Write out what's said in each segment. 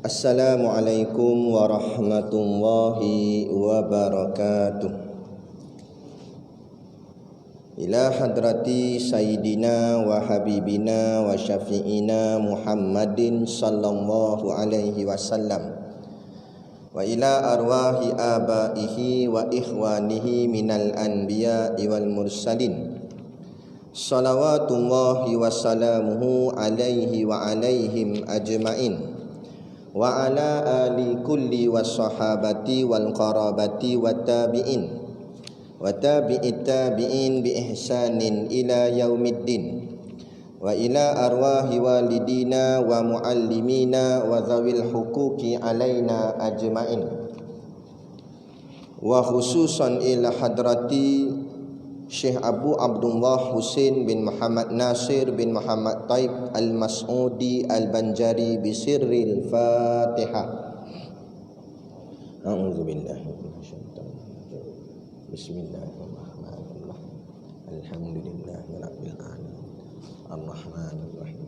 Assalamualaikum warahmatullahi wabarakatuh. Ila hadrati Sayyidina wa Habibina wa Syafi'ina Muhammadin sallallahu alaihi wasallam, wa ila arwahi abaihi wa ikhwanihi minal anbiya'i wal mursalin, salawatullahi wa salamuhu alaihi wa alaihim ajma'in, wa ala ali kulli was sahabati wal qarabati wat tabi'in wa tabi'it tabi'in bi ihsanin ila yaumiddin, wa ila arwahi walidina wa muallimina wa zawil huquqi alaina ajma'in, wa khususan ila hadrati Syekh Abu Abdullah Husain bin Muhammad Nasir bin Muhammad Taib Al-Mas'udi Al-Banjari bisirril Fatihah. A'udzubillahi minasyaitonir rajim. Bismillahirrahmanirrahim. Alhamdulillahi rabbil alamin. Arrahmanir rahim.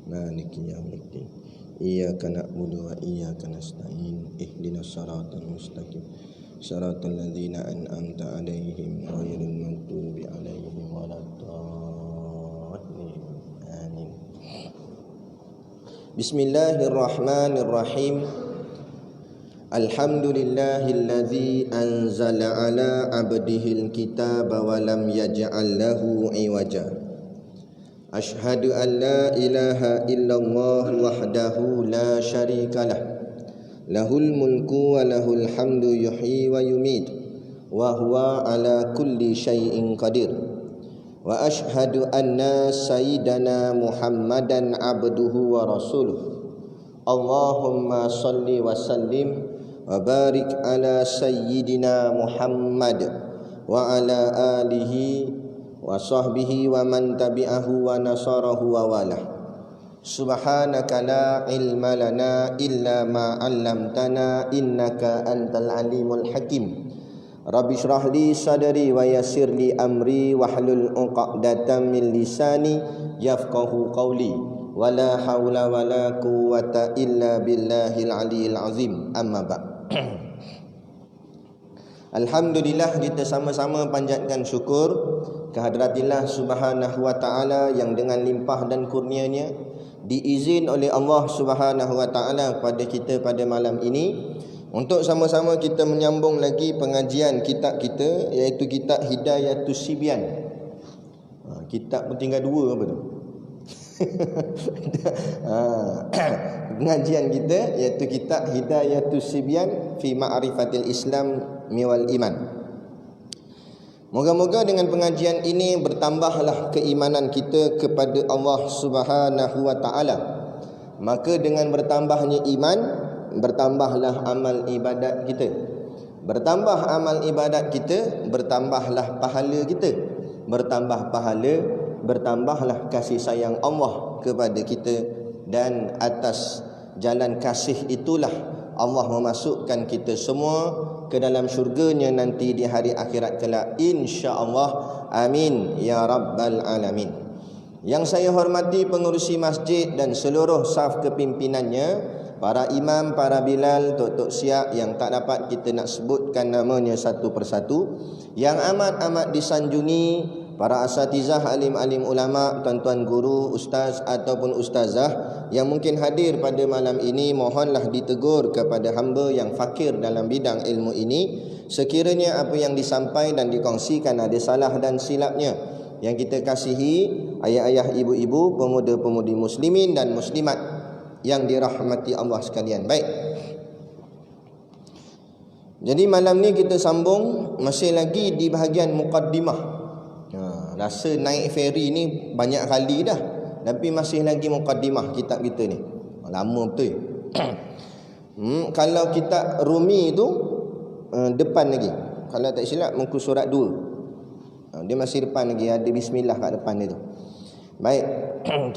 Maliki yaumiddin. Iyyaka na'budu wa iyyaka nasta'in. Ihdinas siratal mustaqim. Shiratal ladzina an'amta 'alaihim ghairil maghdubi 'alaihim waladdallin. Amin. Bismillahirrahmanirrahim. Alhamdulillahilladzi anzala 'ala 'abdihil kitaba wa lam yaj'al lahu 'iwaja. Asyhadu an la ilaha illallah wahdahu la syarikalah. Lahul mulku wa lahul hamdu yuhyi wa yumit, wa huwa ala kulli syai'in qadir. Wa ashhadu anna sayyidana Muhammadan abduhu wa rasuluh. Allahumma salli wa sallim wa barik ala sayyidina Muhammad wa ala alihi wa sahbihi wa man tabi'ahu wa nasarahu wa walah. Subhanaka la ilma lana illa ma 'allamtana innaka antal alimul hakim. Rabbi shrah li sadri wa yassir li amri wahlul 'uqdatam min lisani yafqahu qawli. Wala haula wala quwwata illa billahil aliyil azim. Amma ba'. Alhamdulillah, kita sama-sama panjatkan syukur kehadраtillah Subhanahu wa taala yang dengan limpah dan kurnianya diizin oleh Allah Subhanahu wa taala kepada kita pada malam ini untuk sama-sama kita menyambung lagi pengajian kitab kita, iaitu kitab Hidayatus Sibyan. Kitab pun tinggal dua apa tu? Pengajian kita iaitu kitab Hidayatus Sibyan fi ma'rifatil Islam miwal iman. Moga-moga dengan pengajian ini bertambahlah keimanan kita kepada Allah Subhanahu wa taala. Maka dengan bertambahnya iman, bertambahlah amal ibadat kita. Bertambah amal ibadat kita, bertambahlah pahala kita. Bertambah pahala, bertambahlah kasih sayang Allah kepada kita, dan atas jalan kasih itulah Allah memasukkan kita semua ke dalam syurganya nanti di hari akhirat kelak, insya-Allah. Amin ya rabbal alamin. Yang saya hormati pengurusi masjid dan seluruh saf kepimpinannya, para imam, para bilal, tok-tok siap yang tak dapat kita nak sebutkan namanya satu persatu, yang amat-amat disanjungi, para asatizah, alim-alim ulama, tuan-tuan guru, ustaz ataupun ustazah yang mungkin hadir pada malam ini, mohonlah ditegur kepada hamba yang fakir dalam bidang ilmu ini. Sekiranya apa yang disampaikan dan dikongsikan ada salah dan silapnya, yang kita kasihi ayah-ayah, ibu-ibu, pemuda-pemudi muslimin dan muslimat yang dirahmati Allah sekalian. Baik. Jadi malam ni kita sambung masih lagi di bahagian muqaddimah. Rasa naik ferry ni banyak kali dah, tapi masih lagi muqaddimah kitab kita ni. Lama betul. Kalau kitab Rumi tu depan lagi. Kalau tak silap muka surat 2. Dia masih depan lagi, ada bismillah kat depan dia tu. Baik.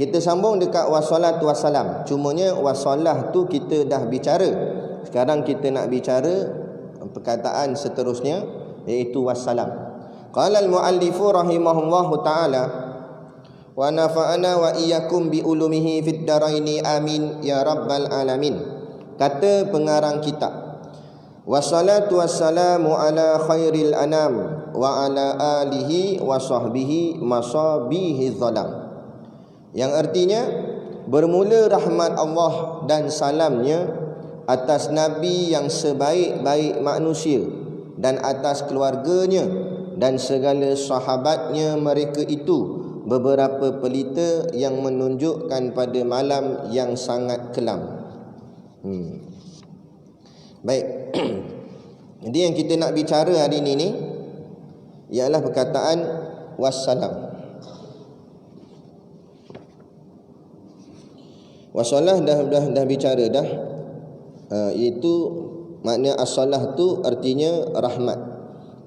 Kita sambung dekat wassalatu wassalam. Cumanya wassalah tu kita dah bicara. Sekarang kita nak bicara perkataan seterusnya, iaitu wassalam. Qala al-muallifu rahimahullahu ta'ala wa nafa'ana wa iyyakum bi ulumihi fid daraini amin ya rabbal alamin. Kata pengarang kitab, wassalatu wassalamu ala khairil anam wa ala alihi wa sahbihi masabihi zalam. Yang artinya, bermula rahmat Allah dan salamnya atas Nabi yang sebaik-baik manusia dan atas keluarganya dan segala sahabatnya. Mereka itu beberapa pelita yang menunjukkan pada malam yang sangat kelam. Baik. Jadi yang kita nak bicara hari ini ni ialah perkataan wassalam. Wassalam dah bicara dah. Iaitu makna as-salah tu artinya rahmat.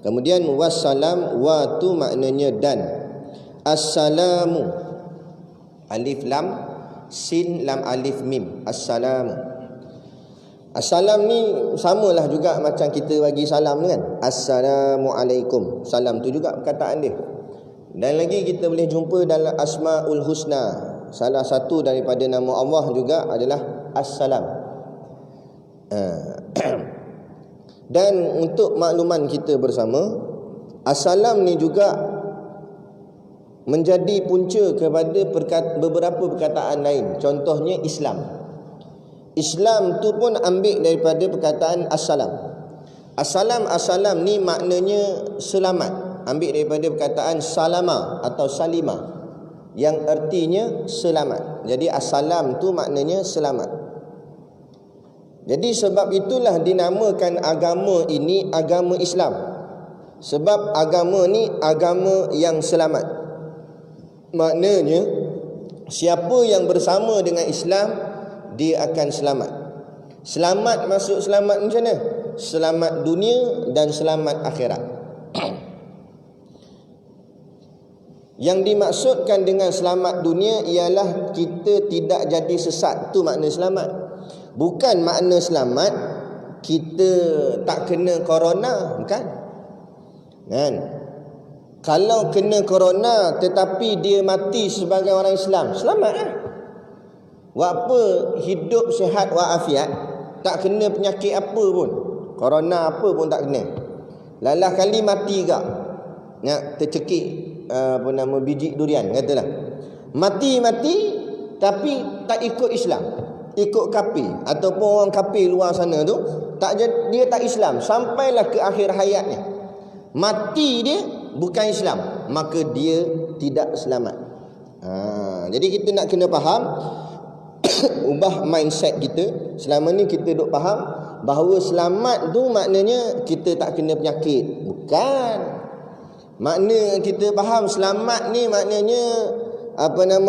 Kemudian wassalam, wa tu maknanya dan. Assalamu, alif lam sin lam alif mim, assalamu. Assalam ni samalah juga macam kita bagi salam ni kan. Assalamualaikum. Salam tu juga perkataan dia. Dan lagi kita boleh jumpa dalam Asmaul Husna. Salah satu daripada nama Allah juga adalah Assalam. Dan untuk makluman kita bersama, Assalam ni juga menjadi punca kepada beberapa perkataan lain. Contohnya Islam. Islam tu pun ambil daripada perkataan assalam. Assalam ni maknanya selamat. Ambil daripada perkataan salama atau salima yang artinya selamat. Jadi assalam tu maknanya selamat. Jadi sebab itulah dinamakan agama ini agama Islam. Sebab agama ni agama yang selamat. Maknanya siapa yang bersama dengan Islam, dia akan selamat. Selamat maksud selamat macam mana? Selamat dunia dan selamat akhirat. Yang dimaksudkan dengan selamat dunia ialah kita tidak jadi sesat. Itu makna selamat. Bukan makna selamat kita tak kena corona, bukan? Kan? Kalau kena corona tetapi dia mati sebagai orang Islam, selamat lah. Apa hidup sihat walafiat, tak kena penyakit apa pun, corona apa pun tak kena. Lalah kali mati gak, nak tercekik biji durian katalah. Mati tapi tak ikut Islam, ikut kafir ataupun orang kafir luar sana tu, dia tak Islam sampailah ke akhir hayatnya. Mati dia bukan Islam, maka dia tidak selamat. Jadi kita nak kena faham, ubah mindset kita. Selama ni kita duk faham bahawa selamat tu maknanya kita tak kena penyakit. Bukan. Makna kita faham selamat ni maknanya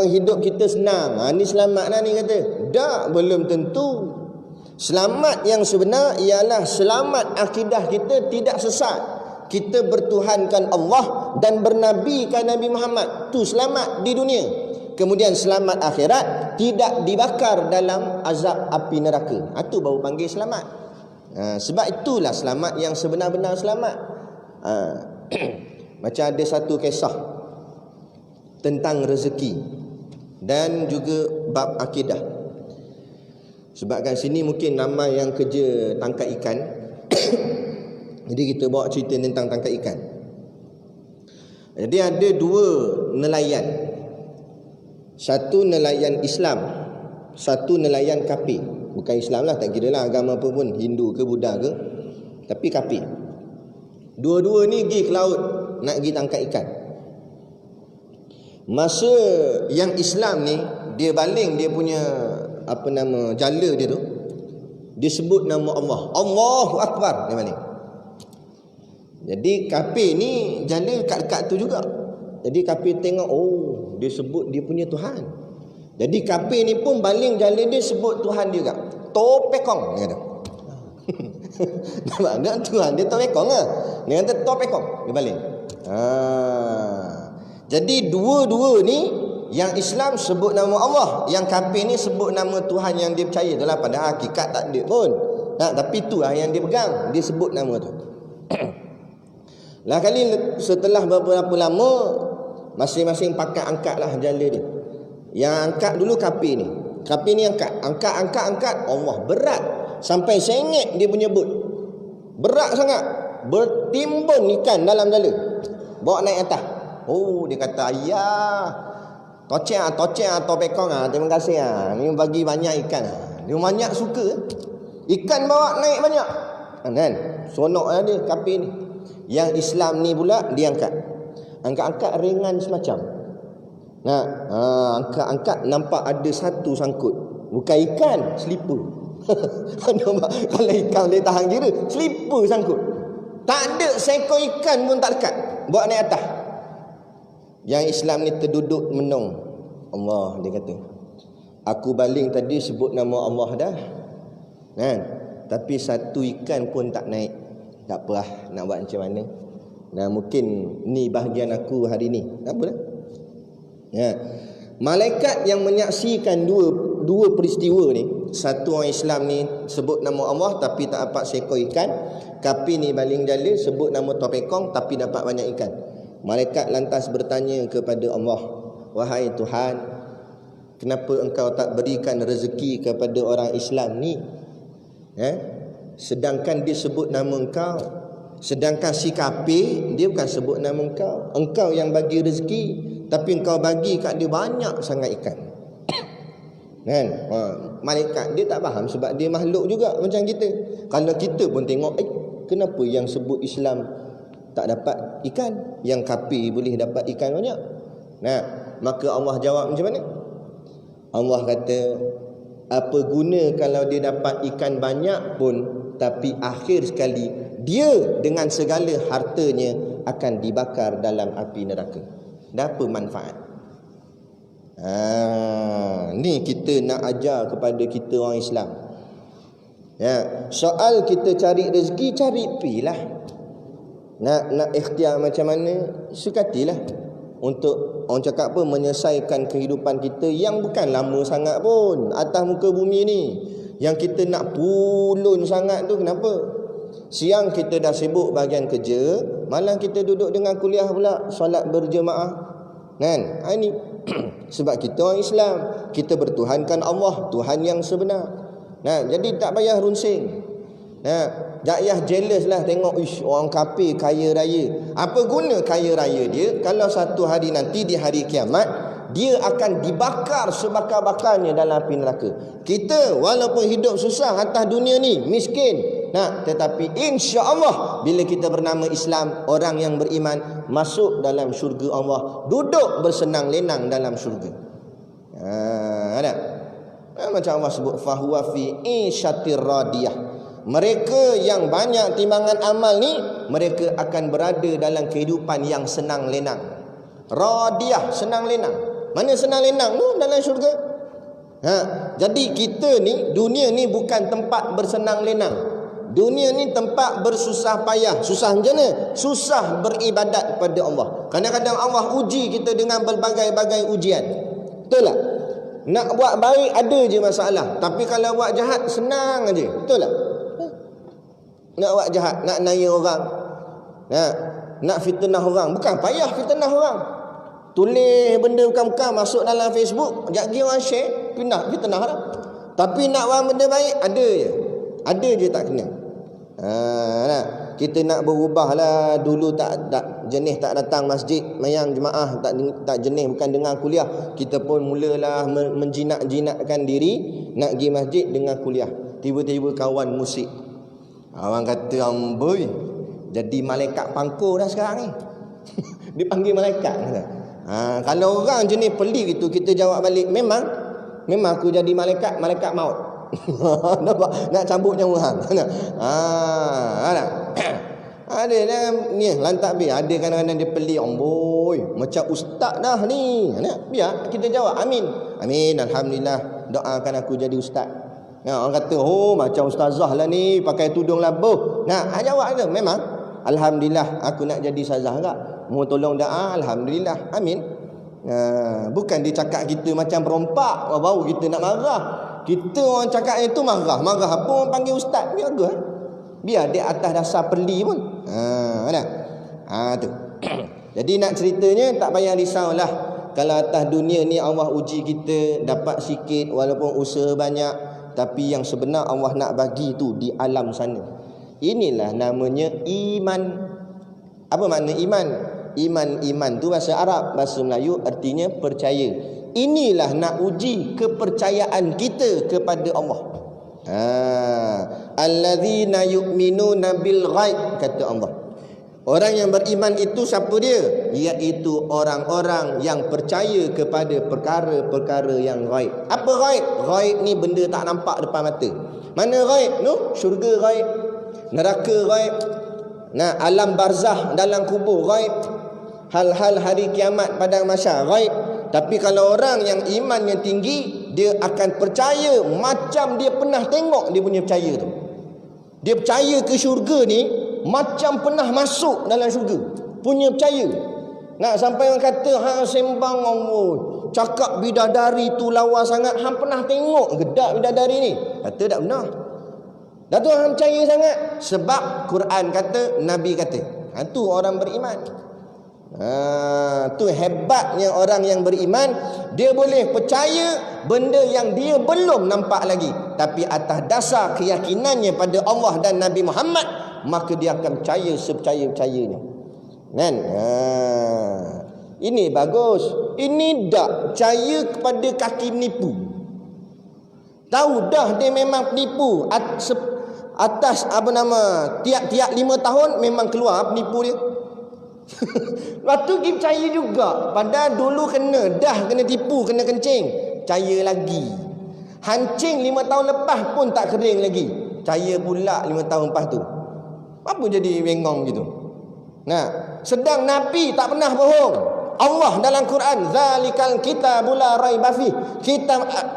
hidup kita senang. Ni selamat lah ni kata. Tak, belum tentu. Selamat yang sebenar ialah selamat akidah kita tidak sesat. Kita bertuhankan Allah dan bernabikan Nabi Muhammad. Tu selamat di dunia. Kemudian selamat akhirat, tidak dibakar dalam azab api neraka. Itu baru panggil selamat. Sebab itulah selamat yang sebenar-benar selamat. Macam ada satu kisah tentang rezeki dan juga bab akidah. Sebab kat sini mungkin ramai yang kerja tangkap ikan. Jadi kita bawa cerita tentang tangkap ikan. Jadi ada dua nelayan. Satu nelayan Islam, satu nelayan kafir. Bukan Islam lah, tak kira lah agama apa pun, Hindu ke Buddha ke, tapi kafir. Dua-dua ni pergi ke laut nak pergi tangkap ikan. Masa yang Islam ni, dia baling dia punya jala dia tu, dia sebut nama Allah, Allahu Akbar, dia baling. Jadi kafir ni jala dekat-dekat tu juga. Jadi kafir tengok, dia sebut dia punya Tuhan. Jadi kafir ni pun baling jala dia sebut Tuhan dia juga. Topekong dia kata. Nama Tuhan dia Topekong lah. Dia kata Topekong, dia baling. Jadi dua-dua ni, yang Islam sebut nama Allah, yang kafir ni sebut nama Tuhan yang dia percaya. Itulah pada hakikat tak ada pun. Tapi itulah yang dia pegang, dia sebut nama tu. Lah kali setelah beberapa lama, masing-masing pakat angkatlah jala dia. Yang angkat dulu kafir ni. Kafir ni angkat. Allah berat. sampai sengit dia punya bot. Berat sangat. Bertimbun ikan dalam jala. Bawa naik atas. Oh, dia kata, ayah, tocek topekong terima kasih ni bagi banyak ikan. Dia banyak suka. Ikan bawa naik banyak. Kan? Sonok dia kapi ni. Yang Islam ni pula dia angkat ringan semacam. Angkat nampak ada satu sangkut. Bukan ikan, slipper. Kalau ikan boleh tahan kira, slipper sangkut. Tak ada seekor ikan pun tak dekat. Bawa naik atas. Yang Islam ni terduduk menung. Allah, dia kata, aku baling tadi sebut nama Allah dah. Kan? Tapi satu ikan pun tak naik. Tak apa lah, nak buat macam mana. Nah, mungkin ni bahagian aku hari ni. Tak apa lah. Ya. Malaikat yang menyaksikan dua peristiwa ni, satu orang Islam ni sebut nama Allah tapi tak dapat seekor ikan. Kapi ni baling jala sebut nama topekong tapi dapat banyak ikan. Malaikat lantas bertanya kepada Allah, wahai Tuhan, kenapa engkau tak berikan rezeki kepada orang Islam ni? Sedangkan dia sebut nama engkau. Sedangkan si kafir dia bukan sebut nama engkau. Engkau yang bagi rezeki, tapi engkau bagi kat dia banyak sangat ikan. Kan? Malaikat dia tak faham sebab dia makhluk juga macam kita. Kalau kita pun tengok, kenapa yang sebut Islam tak dapat ikan, yang kafir boleh dapat ikan banyak? Nah, maka Allah jawab macam mana? Allah kata, apa guna kalau dia dapat ikan banyak pun, tapi akhir sekali dia dengan segala hartanya akan dibakar dalam api neraka. Dah apa manfaat? Ni kita nak ajar kepada kita orang Islam. Ya, soal kita cari rezeki, cari pilah. Nak ikhtiar macam mana, sukatilah untuk orang cakap apa, menyelesaikan kehidupan kita yang bukan lama sangat pun atas muka bumi ni. Yang kita nak pulun sangat tu kenapa? Siang kita dah sibuk bahagian kerja, malam kita duduk dengan kuliah pula, solat berjemaah. Kan? Ini sebab kita orang Islam, kita bertuhankan Allah, Tuhan yang sebenar. Jadi tak payah runsing. Tak payah jealous lah tengok orang kafir kaya raya. Apa guna kaya raya dia kalau satu hari nanti di hari kiamat dia akan dibakar sebakar-bakarnya dalam api neraka. Kita walaupun hidup susah atas dunia ni, miskin, tetapi insya-Allah bila kita bernama Islam, orang yang beriman masuk dalam syurga Allah, duduk bersenang lenang dalam syurga. Ada. Macam Allah sebut, fahuwa fi isyatir radiyah. Mereka yang banyak timbangan amal ni, mereka akan berada dalam kehidupan yang senang lenang. Radiyah, senang lenang. Mana senang lenang tu? Dalam syurga. Jadi kita ni, dunia ni bukan tempat bersenang lenang. Dunia ni tempat bersusah payah. Susah macam mana? Susah beribadat kepada Allah. Kadang-kadang Allah uji kita dengan berbagai-bagai ujian. Betul tak? Nak buat baik ada je masalah, tapi kalau buat jahat senang aja. Betul tak? Nak buat jahat, nak naya orang, nak fitnah orang, bukan payah fitnah orang. Tulis benda bukan-bukan masuk dalam Facebook, sekejap lagi orang share, pindah fitnah dah. Tapi nak buat benda baik ada je. Ada je tak kena. Kita nak berubah lah. Dulu tak jenis tak datang masjid, mayang jemaah, tak jenis bukan dengar kuliah. Kita pun mulalah menjinak-jinakkan diri nak pergi masjid dengan kuliah. Tiba-tiba kawan musik. Orang kata, amboi, jadi malaikat pangkur dah sekarang ni. Dipanggil malaikat. Kalau orang jenis pelik itu, kita jawab balik, memang aku jadi malaikat maut. Nampak? Nak cabut nyawa hang. Ada dah ni lantak bi. Ada kadang-kadang dia pelik, amboi, macam ustaz dah ni. Biar kita jawab amin. Amin, alhamdulillah. Doakan aku jadi ustaz. Orang kata, macam ustazah lah ni, pakai tudung labuh. Jawab ke? Memang alhamdulillah aku nak jadi ustazah enggak? Mau tolong doa, alhamdulillah. Amin. Bukan dia cakap kita macam perompak, baru kita nak marah. Kita orang cakap itu marah apa orang panggil ustaz? Biar dia atas dasar peli pun. Tu. Jadi nak ceritanya tak payah risaulah. Kalau atas dunia ni Allah uji kita dapat sikit walaupun usaha banyak, tapi yang sebenar Allah nak bagi tu di alam sana. Inilah namanya iman. Apa makna iman? Iman tu bahasa Arab, bahasa Melayu artinya percaya. Inilah nak uji kepercayaan kita kepada Allah. Alladzina yu'minuna bil ghaib, kata Allah. Orang yang beriman itu siapa dia? Iaitu orang-orang yang percaya kepada perkara-perkara yang ghaib. Apa ghaib? Ghaib ni benda tak nampak depan mata. Mana ghaib? No, syurga ghaib, neraka ghaib, alam barzah dalam kubur ghaib, hal-hal hari kiamat padang mahsyar ghaib. Tapi kalau orang yang imannya tinggi, dia akan percaya macam dia pernah tengok dia punya percaya tu. Dia percaya ke syurga ni macam pernah masuk dalam syurga. Punya percaya. Sampai orang kata, sembang Allah, cakap bidadari tu lawa sangat, hang pernah tengok gedak bidadari ni? Kata tak benar. Dah tu hang percaya sangat. Sebab Quran kata, Nabi kata. Tu orang beriman. Tu hebatnya orang yang beriman. Dia boleh percaya benda yang dia belum nampak lagi, tapi atas dasar keyakinannya pada Allah dan Nabi Muhammad, maka dia akan percaya sepercaya-percayanya. Kan? Ini bagus. Ini tak percaya kepada kaki nipu. Tahu dah dia memang penipu. Atas tiap-tiap 5 tahun memang keluar penipu dia. Lepas tu kita percaya juga. Padahal dulu kena tipu, kena kencing. Percaya lagi. Hancing 5 tahun lepas pun tak kering lagi. Percaya pula 5 tahun lepas tu. Apa jadi bengong gitu? Sedang Nabi tak pernah bohong. Allah dalam Quran, zalikal kitabul la raiba fi.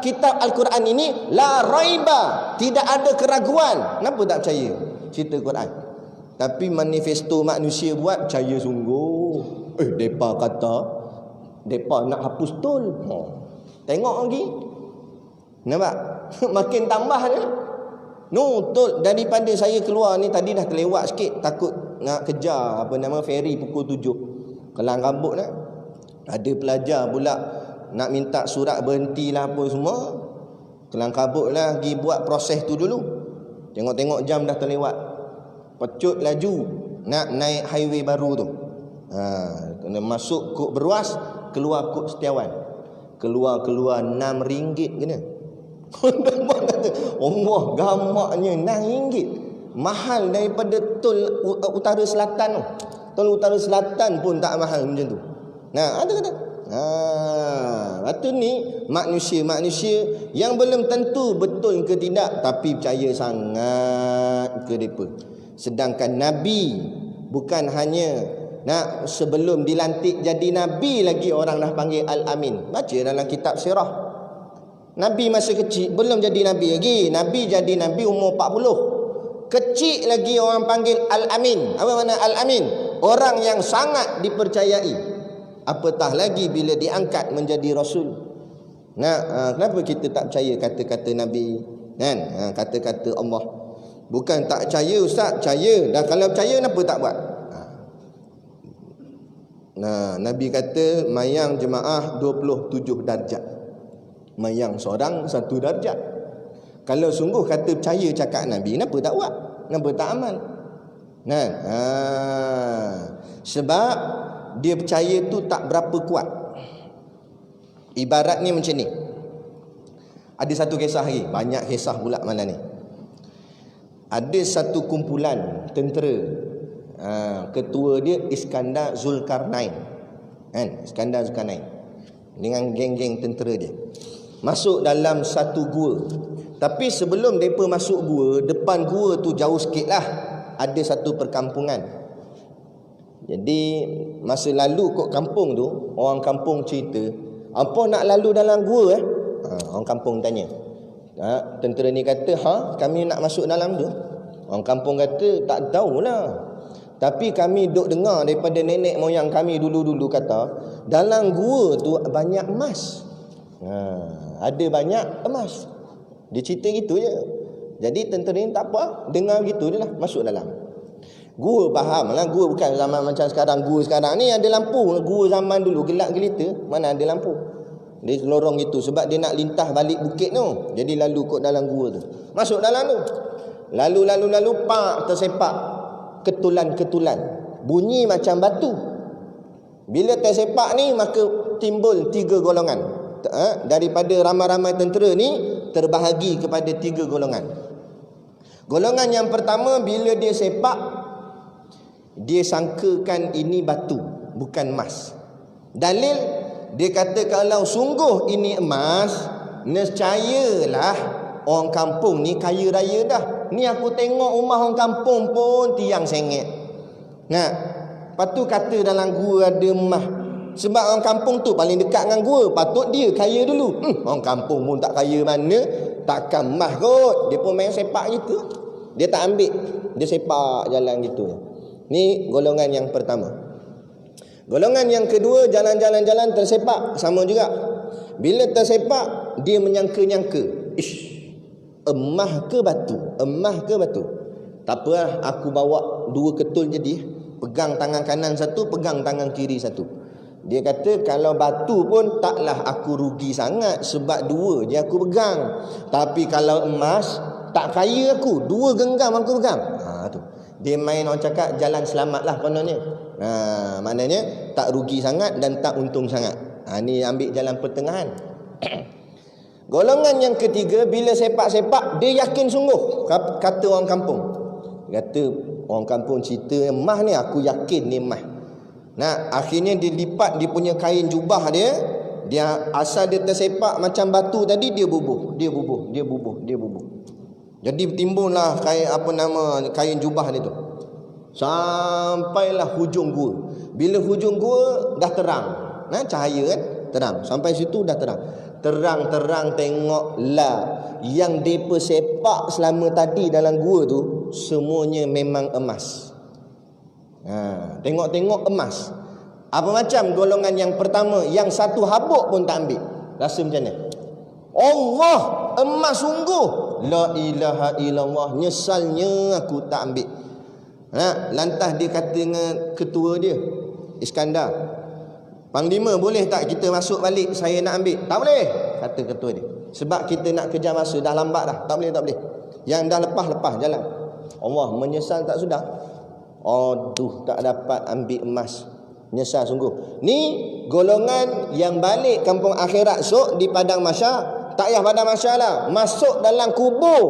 Kitab Al-Quran ini la raiba, tidak ada keraguan. Kenapa tak percaya cerita Quran? Tapi manifesto manusia buat percaya sungguh. Depa kata depa nak hapus tol. Tengok lagi. Nampak? Makin tambah je. Tol daripada saya keluar ni tadi dah terlewat sikit, takut nak kejar ferry pukul 7. Kelang kabut dah. Ada pelajar pula nak minta surat berhenti lah apa semua. Kelang kabut lah, pergi buat proses tu dulu. Tengok-tengok jam dah terlewat. Pecut laju nak naik highway baru tu. Kena masuk Kok Beruas, keluar Kok Setiawan. Keluar RM6 kena. Allah gamaknya RM6. Mahal daripada tol utara selatan tu. Tol utara selatan pun tak mahal macam tu. Ada kata. Itu ni manusia-manusia yang belum tentu betul ke tidak, tapi percaya sangat ke depa. Sedangkan Nabi bukan hanya sebelum dilantik jadi Nabi lagi orang dah panggil Al-Amin. Baca dalam kitab sirah. Nabi masa kecil belum jadi Nabi lagi. Nabi jadi Nabi umur 40. Kecil lagi orang panggil Al-Amin. Apa makna Al-Amin? Orang yang sangat dipercayai. Apatah lagi bila diangkat menjadi Rasul. Kenapa kita tak percaya kata-kata Nabi? Kata-kata Allah. Bukan tak percaya ustaz, percaya. Dan kalau percaya kenapa tak buat? Nabi kata mayang jemaah 27 darjat. Mayang seorang 1 darjat. Kalau sungguh kata percaya cakap Nabi, kenapa tak buat? Kenapa tak amal? Sebab dia percaya tu tak berapa kuat. Ibaratnya macam ni. Ada satu kisah lagi, banyak kisah pula malam ni. Ada satu kumpulan tentera, ketua dia Iskandar Zulkarnain, Iskandar Zulkarnain dengan geng-geng tentera dia masuk dalam satu gua. Tapi sebelum mereka masuk gua, depan gua tu jauh sikit lah ada satu perkampungan. Jadi masa lalu kot kampung tu, orang kampung cerita, apa nak lalu dalam gua orang kampung tanya. Tentera ni kata, kami nak masuk dalam tu. Orang kampung kata, tak tahulah. Tapi kami duk dengar daripada nenek moyang kami dulu-dulu kata, dalam gua tu banyak emas. Ada banyak emas. Dia cerita gitu je. Jadi tentera ni tak apa, dengar gitu je lah, masuk dalam. Gua faham lah, gua bukan zaman macam sekarang. Gua sekarang ni ada lampu. Gua zaman dulu gelap gelita, mana ada lampu. Dia lorong itu sebab dia nak lintah balik bukit tu. Jadi lalu kot dalam gua tu. Masuk dalam tu. Lalu pak tersepak ketulan-ketulan. Bunyi macam batu. Bila tersepak ni maka timbul 3 golongan. Daripada ramai-ramai tentera ni terbahagi kepada 3 golongan. Golongan yang pertama, bila dia sepak, dia sangkakan ini batu, bukan emas. Dalil, dia kata kalau sungguh ini emas, nescayalah orang kampung ni kaya raya dah. Ni aku tengok rumah orang kampung pun tiang sengit. Nah, lepas tu kata dalam gua ada emas. Sebab orang kampung tu paling dekat dengan gua, patut dia kaya dulu. Orang kampung pun tak kaya mana, takkan emas kot. Dia pun main sepak gitu. Dia tak ambil, dia sepak jalan gitu. Ni golongan yang pertama. Golongan yang kedua, jalan-jalan tersepak, sama juga. Bila tersepak, dia menyangka-nyangka, emas ke batu? Emas ke batu? Tak apalah, aku bawa 2 ketul jadi. Pegang tangan kanan satu, pegang tangan kiri satu. Dia kata kalau batu pun taklah aku rugi sangat sebab 2 je aku pegang. Tapi kalau emas, tak kaya aku, 2 genggam aku pegang. Tu. Dia main, orang cakap jalan selamat lah kononnya. Maknanya tak rugi sangat dan tak untung sangat. Ni ambil jalan pertengahan. Golongan yang ketiga, bila sepak-sepak dia yakin sungguh. Kata orang kampung. Kata orang kampung cerita emas ni, aku yakin ni emas. Nah, akhirnya dia lipat dia punya kain jubah dia. Dia asal dia tersepak macam batu tadi, dia bubuh. Jadi timbullah kain jubah dia tu. Sampailah hujung gua. Bila hujung gua dah terang. Cahaya kan? Terang. Sampai situ dah terang. Terang-terang tengoklah yang depa sepak selama tadi dalam gua tu semuanya memang emas. Tengok-tengok emas. Apa macam golongan yang pertama, yang satu habuk pun tak ambil. Rasa macam mana? Allah, emas sungguh. La ilaha illallah, nyesalnya aku tak ambil. Lantas dia kata dengan ketua dia, Iskandar, Panglima, boleh tak kita masuk balik, saya nak ambil? Tak boleh, kata ketua dia. Sebab kita nak kejar masa, dah lambat dah. Tak boleh. Yang dah lepas jalan. Allah, menyesal tak sudah? Aduh, tak dapat ambil emas. Nyesal sungguh. Ni golongan yang balik kampung akhirat sok di padang mahsyar. Tak payah padang mahsyar lah, masuk dalam kubur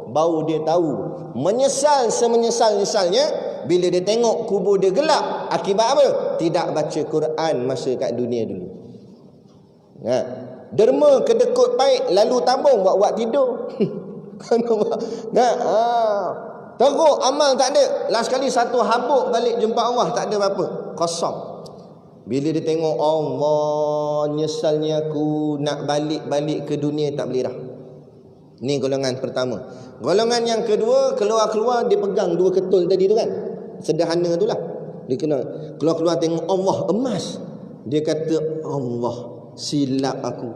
baru dia tahu. Menyesal semenyesal-nyesalnya bila dia tengok kubur dia gelap. Akibat apa? Tidak baca Quran masa kat dunia dulu. Derma kedekut baik lalu tabung buat tidur. Teruk amal tak ada. Last kali satu habuk balik jumpa Allah, tak ada apa-apa, kosong. Bila dia tengok Allah, nyesalnya aku nak balik ke dunia, tak boleh dah. Ni golongan pertama. Golongan yang kedua, keluar-keluar dia pegang 2 ketul tadi tu kan. Sederhana tu lah. Dia kena keluar-keluar tengok Allah emas. Dia kata, Allah, silap aku.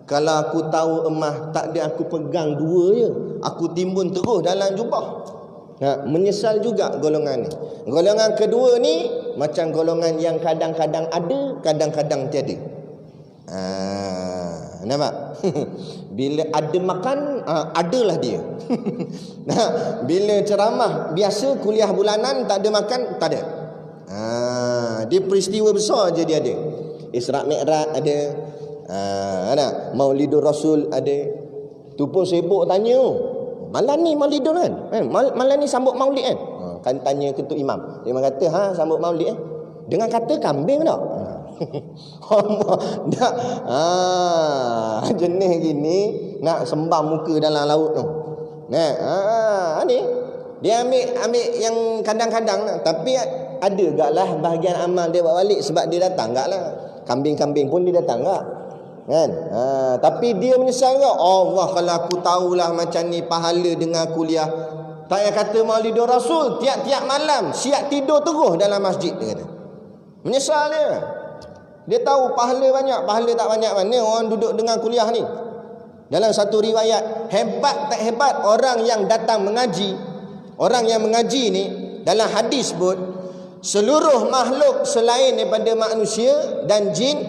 Kalau aku tahu emas, tak ada aku pegang 2 je. Aku timbun terus dalam jubah. Menyesal juga golongan ni. Golongan kedua ni macam golongan yang kadang-kadang ada, kadang-kadang tiada. Nampak? Bila ada makan, adalah dia. Bila ceramah biasa, kuliah bulanan, tak ada makan, tak ada. Dia peristiwa besar je dia ada. Isra' Mi'raj ada. Maulidur Rasul ada. Tu pun sibuk tanya. Malam ni Maulidur kan? Malam ni sambut Maulid kan? Kan tanya ketua imam. Dia kata, sambut Maulid dengan kata kambing tak? Jenis gini nak sembah muka dalam laut tu. Ni dia ambil yang kadang-kadang, tapi ada gaklah bahagian amal dia buat balik sebab dia datang gaklah. Kambing-kambing pun dia datang gak. Kan? Tapi dia menyesal ke? Allah, kalau aku tahulah macam ni pahala dengan kuliah. Tak payah kata Maulidur Rasul, tiap-tiap malam siap tidur terus dalam masjid, dia kata. Menyesal dia. Dia tahu pahala banyak, pahala tak banyak mana orang duduk dengan kuliah ni. Dalam satu riwayat, hebat tak hebat orang yang datang mengaji. Orang yang mengaji ni dalam hadis pun, seluruh makhluk selain daripada manusia dan jin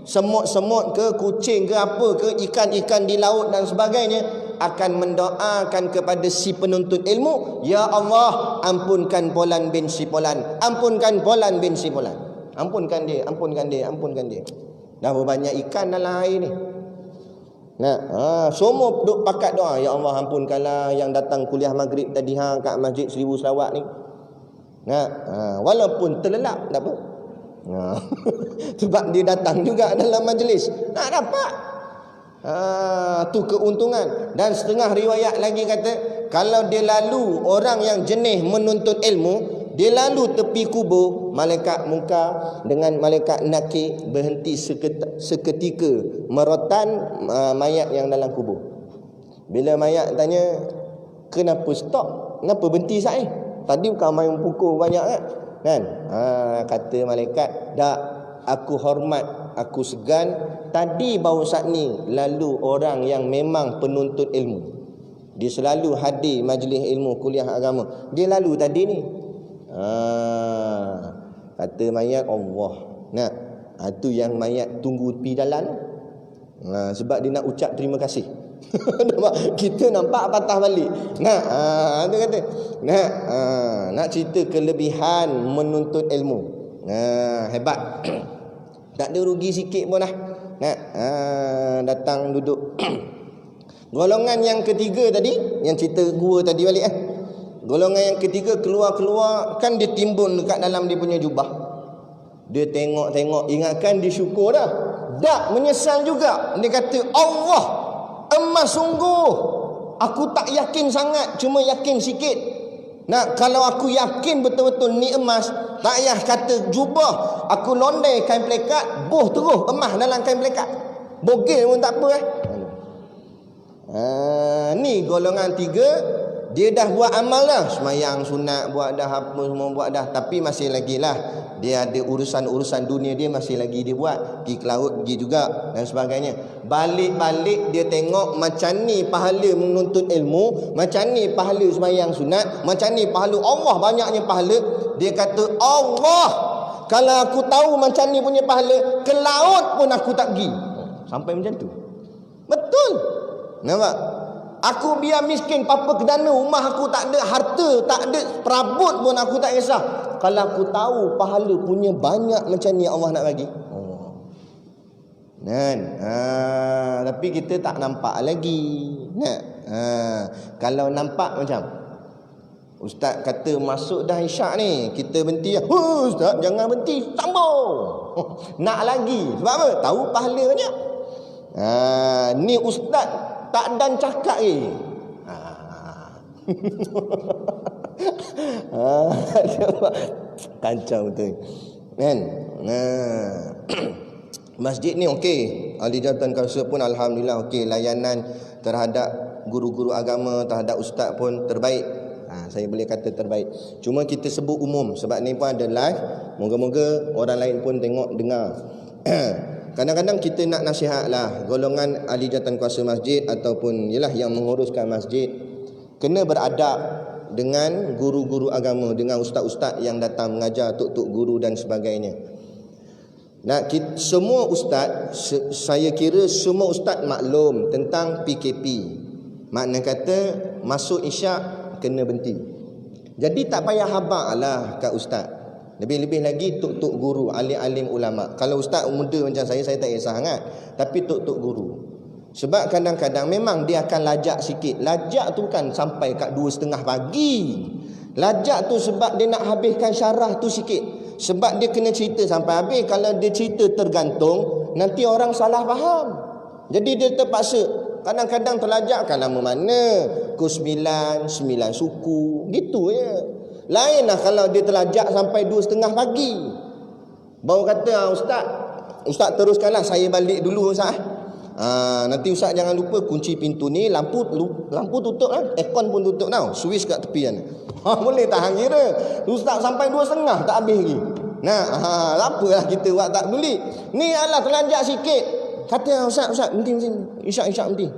semut-semut ke, kucing ke, apa ke, ikan-ikan di laut dan sebagainya akan mendoakan kepada si penuntut ilmu, ya Allah, ampunkan Polan bin si Polan, ampunkan Polan bin si Polan, ampunkan dia, ampunkan dia, ampunkan dia. Dah berbanyak ikan dalam air ni. Semua duk pakat doa, ya Allah ampunkanlah yang datang kuliah maghrib tadi kat Masjid Seribu Selawat ni. Walaupun terlelap tak apa. Sebab dia datang juga dalam majlis. Nak dapat. Tu keuntungan. Dan setengah riwayat lagi kata, kalau dia lalu orang yang jenis menuntut ilmu, dia lalu tepi kubur, malaikat muka dengan malaikat nakir berhenti seketika merotan mayat yang dalam kubur. Bila mayat tanya, kenapa stop? Kenapa berhenti saya? Tadi bukan main pukul banyak kan? Kata malaikat, tak, aku hormat, aku segan. Tadi baru saat ni lalu orang yang memang penuntut ilmu. Dia selalu hadir majlis ilmu, kuliah agama. Dia lalu tadi ni. Kata mayat, Allah. Itu yang mayat tunggu tepi jalan. Sebab dia nak ucap terima kasih. Kita nampak patah balik. Dia kata, nak cerita kelebihan menuntut ilmu. Hebat. Tak ada rugi sikit pun dah. Datang duduk. Golongan yang ketiga tadi, yang cerita gua tadi balik golongan yang ketiga keluar-keluar, kan dia timbun dekat dalam dia punya jubah. Dia tengok-tengok, ingatkan dia syukur dah. Tak, menyesal juga. Dia kata, Allah, emas sungguh. Aku tak yakin sangat, cuma yakin sikit. Kalau aku yakin betul-betul ni emas, tak payah kata jubah. Aku londai kain pelekat, boh terus emas dalam kain pelekat. Bogel pun tak apa Ni golongan tiga. Dia dah buat amal dah, semayang sunat buat dah, apa semua buat dah, tapi masih lagi lah dia ada urusan-urusan dunia dia masih lagi dia buat. Pergi ke laut pergi juga dan sebagainya. Balik-balik dia tengok macam ni pahala menuntut ilmu, macam ni pahala semayang sunat, macam ni pahala Allah banyaknya pahala. Dia kata, Allah, kalau aku tahu macam ni punya pahala, ke laut pun aku tak pergi. Sampai macam tu. Betul. Nampak? Aku biar miskin, papa kedana, rumah aku tak ada, harta tak ada, perabot pun aku tak kisah. Kalau aku tahu pahala punya banyak macam ni Allah nak bagi. Tapi kita tak nampak lagi. Kalau nampak macam Ustaz kata masuk dah isyak ni, kita berhenti. Ustaz jangan berhenti, sambung. Nak lagi. Sebab apa? Tahu pahala banyak. Ni ustaz tak dan cakap kacau betul kan. Masjid ni okey, ahli jabatan kawasan pun alhamdulillah okey, layanan terhadap guru-guru agama, terhadap ustaz pun terbaik. Saya boleh kata terbaik. Cuma kita sebut umum sebab ni pun ada live, moga-moga orang lain pun tengok dengar. Kadang-kadang kita nak nasihat lah golongan ahli jabatan kuasa masjid ataupun yalah yang menguruskan masjid, kena beradab dengan guru-guru agama, dengan ustaz-ustaz yang datang mengajar, tok-tok guru dan sebagainya. Semua ustaz, saya kira semua ustaz maklum tentang PKP. Makna kata masuk isyak kena berhenti. Jadi tak payah habaq lah kat ustaz. Lebih-lebih lagi tok-tok guru, alim-alim ulama. Kalau ustaz muda macam saya tak kisah sangat. Tapi tok-tok guru. Sebab kadang-kadang memang dia akan lajak sikit. Lajak tu kan sampai kat 2:30 pagi. Lajak tu sebab dia nak habiskan syarah tu sikit. Sebab dia kena cerita sampai habis. Kalau dia cerita tergantung, nanti orang salah faham. Jadi dia terpaksa. Kadang-kadang terlajak kan lama mana. Pukul 9 suku. Gitu je. Lain lah kalau dia terlajak sampai 2:30 pagi. Baru kata, Ustaz teruskanlah, saya balik dulu Ustaz. Nanti Ustaz jangan lupa kunci pintu ni, lampu tutup kan, aircon pun tutup tau, switch kat tepi kan. Boleh tahan kira. Ustaz sampai 2:30 tak habis lagi. Apalah kita buat tak peduli. Ni adalah terlajak sikit. Kata Ustaz berhenti isyak berhenti.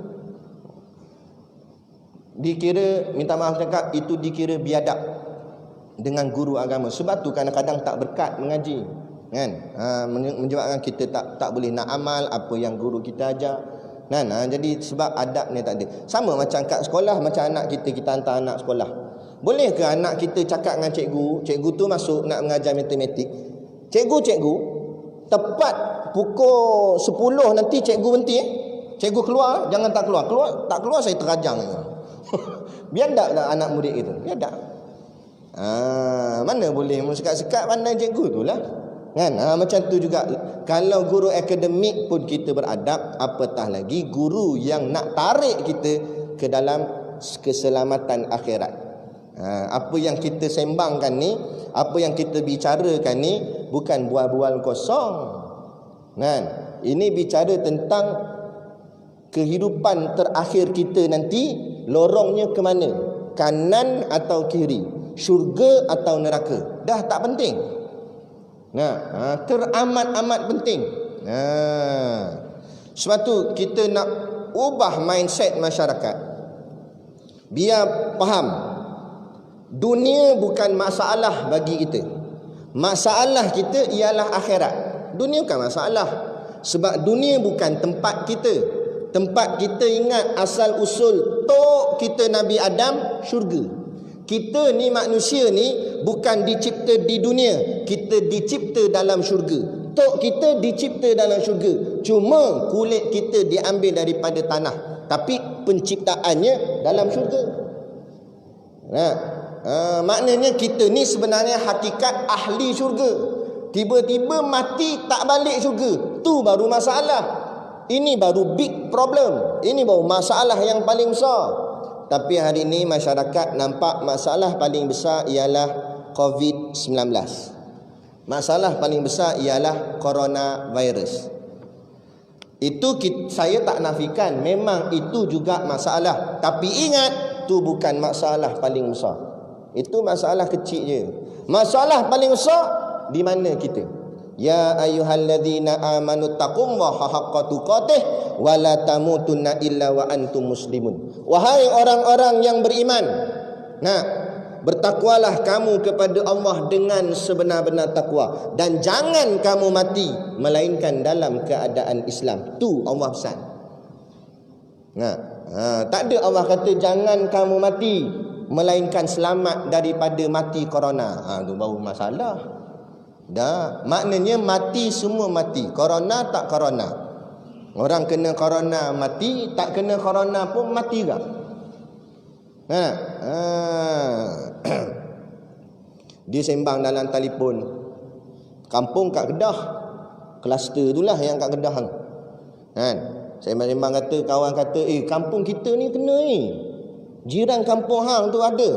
Dikira, minta maaf cakap, itu dikira biadab dengan guru agama. Sebab tu kadang-kadang tak berkat mengaji. kan? Menyebabkan kita tak boleh nak amal apa yang guru kita ajar, kan? Jadi sebab adab ni tak ada. Sama macam kat sekolah, macam anak kita hantar anak sekolah. Boleh ke anak kita cakap dengan cikgu tu masuk nak mengajar matematik, cikgu tepat pukul 10 nanti cikgu berhenti, cikgu keluar, jangan tak keluar saya terajang. Biar tak anak murid itu, biar tak. Mana boleh sekat-sekat pandai cikgu tu lah, kan? Macam tu juga kalau guru akademik pun kita beradab, apatah lagi guru yang nak tarik kita ke dalam keselamatan akhirat. Apa yang kita sembangkan ni, apa yang kita bicarakan ni bukan bual-bual kosong, kan? Ini bicara tentang kehidupan terakhir kita nanti, lorongnya ke mana, kanan atau kiri, syurga atau neraka, dah tak penting. Teramat-amat penting. Sebab tu kita nak ubah mindset masyarakat, biar faham dunia bukan masalah bagi kita. Masalah kita ialah akhirat. Dunia bukan masalah, sebab dunia bukan tempat kita. Tempat kita ingat asal usul tok kita Nabi Adam, syurga. Kita ni manusia ni bukan dicipta di dunia, kita dicipta dalam syurga. Tok kita dicipta dalam syurga, cuma kulit kita diambil daripada tanah, tapi penciptaannya dalam syurga. Maknanya kita ni sebenarnya hakikat ahli syurga. Tiba-tiba mati tak balik syurga, tu baru masalah. Ini baru big problem, ini baru masalah yang paling besar. Tapi hari ini masyarakat nampak masalah paling besar ialah COVID-19. Masalah paling besar ialah coronavirus. Itu saya tak nafikan, memang itu juga masalah. Tapi ingat, itu bukan masalah paling besar. Itu masalah kecil je. Masalah paling besar di mana kita? Ya ayyuhalladzina amanu taqullaha haqqa tuqatih wa la tamutunna illa wa antum muslimun. Wahai orang-orang yang beriman, bertakwalah kamu kepada Allah dengan sebenar-benar takwa, dan jangan kamu mati melainkan dalam keadaan Islam. Tu Allah pesan. Tak ada Allah kata jangan kamu mati melainkan selamat daripada mati corona. Tu baru masalah. Dah, maknanya mati semua mati. Corona tak corona. Orang kena corona mati, tak kena corona pun mati juga. Dia sembang dalam telefon, kampung kat Kedah, kluster itulah yang kat Kedah kan. Sembang-sembang kata, kawan kata, kampung kita ni kena ni. Jiran kampung hang tu ada,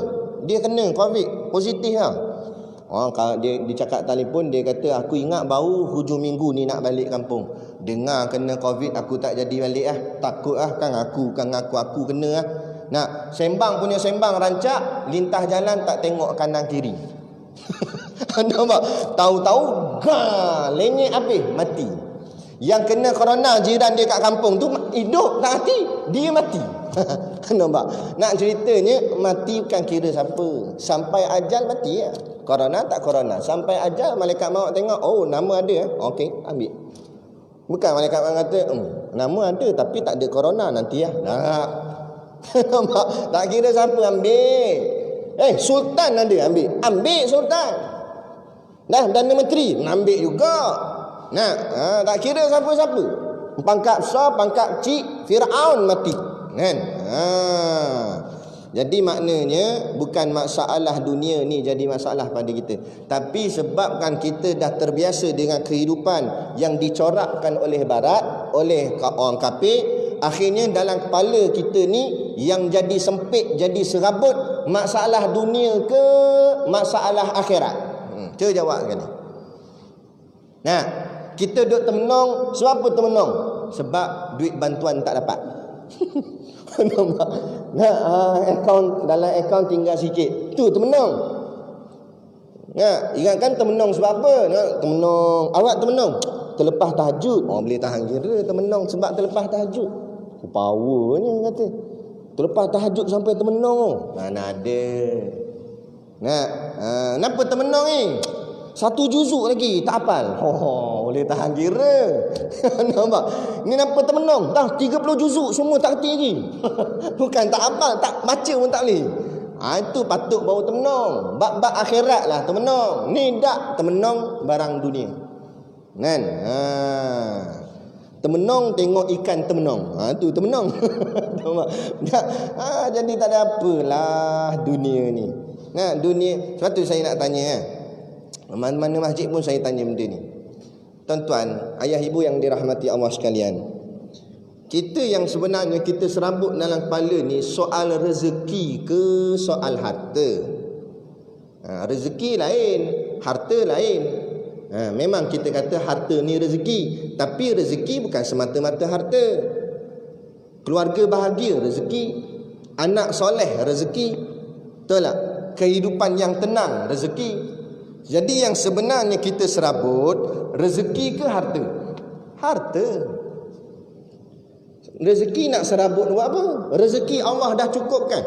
dia kena COVID, positif lah. Kalau dia cakap telefon, dia kata, aku ingat baru hujung minggu ni nak balik kampung. Dengar kena COVID, aku tak jadi balik lah. Takut lah, kan aku kena lah. Nak sembang punya sembang rancak, lintas jalan tak tengok kanan kiri. Nampak? Tahu-tahu lenyek habis, mati. Yang kena corona jiran dia kat kampung tu hidup tak mati, dia mati. Nampak? Nak ceritanya, mati bukan kira siapa, sampai ajal mati ya. Corona tak corona, sampai ajal malaikat maut tengok, oh nama ada, okey ambil. Bukan malaikat maut kata, nama ada tapi tak ada corona, nanti ya. Nampak? Tak kira siapa ambil. Sultan ada, ambil sultan. Dan menteri ambil juga. Tak kira siapa-siapa. Pangkat besar, pangkat kecil, Firaun mati. Kan? Jadi maknanya bukan masalah dunia ni jadi masalah pada kita, tapi sebabkan kita dah terbiasa dengan kehidupan yang dicorakkan oleh barat, oleh orang kafir, akhirnya dalam kepala kita ni yang jadi sempit, jadi serabut, masalah dunia ke masalah akhirat. Cuba jawab sekali. Kita duduk termenung. Sebab apa termenung? Sebab duit bantuan tak dapat. Nampak? Dalam akaun tinggal sikit, tu termenung. Ingatkan termenung sebab apa? Termenung. Awak termenung terlepas tahajud. Boleh tahan kira termenung sebab terlepas tahajud. Powernya kata. Terlepas tahajud sampai termenung. Mana ada. Kenapa termenung ni? 1 juzuk lagi tak hafal. Boleh tahan kira. Nampak? Ni nampak termenung. Dah 30 juzuk semua tak erti lagi. Bukan tak hafal, tak baca pun tak boleh. Itu patut baru termenung. Bab-bab akhirat lah termenung. Ni tak termenung barang dunia. Kan? Termenung tengok ikan termenung. Tu termenung. Jadi tak ada apalah dunia ni. Nah, dunia. Sebab tu saya nak tanya mana masjid pun saya tanya benda ni. Tuan-tuan, ayah ibu yang dirahmati Allah sekalian. Kita yang sebenarnya kita serabut dalam kepala ni soal rezeki ke soal harta. Rezeki lain, harta lain. Memang kita kata harta ni rezeki, tapi rezeki bukan semata-mata harta. Keluarga bahagia rezeki, anak soleh rezeki, betul tak? Kehidupan yang tenang rezeki. Jadi yang sebenarnya kita serabut rezeki ke harta? Harta. Rezeki nak serabut buat apa? Rezeki Allah dah cukupkan.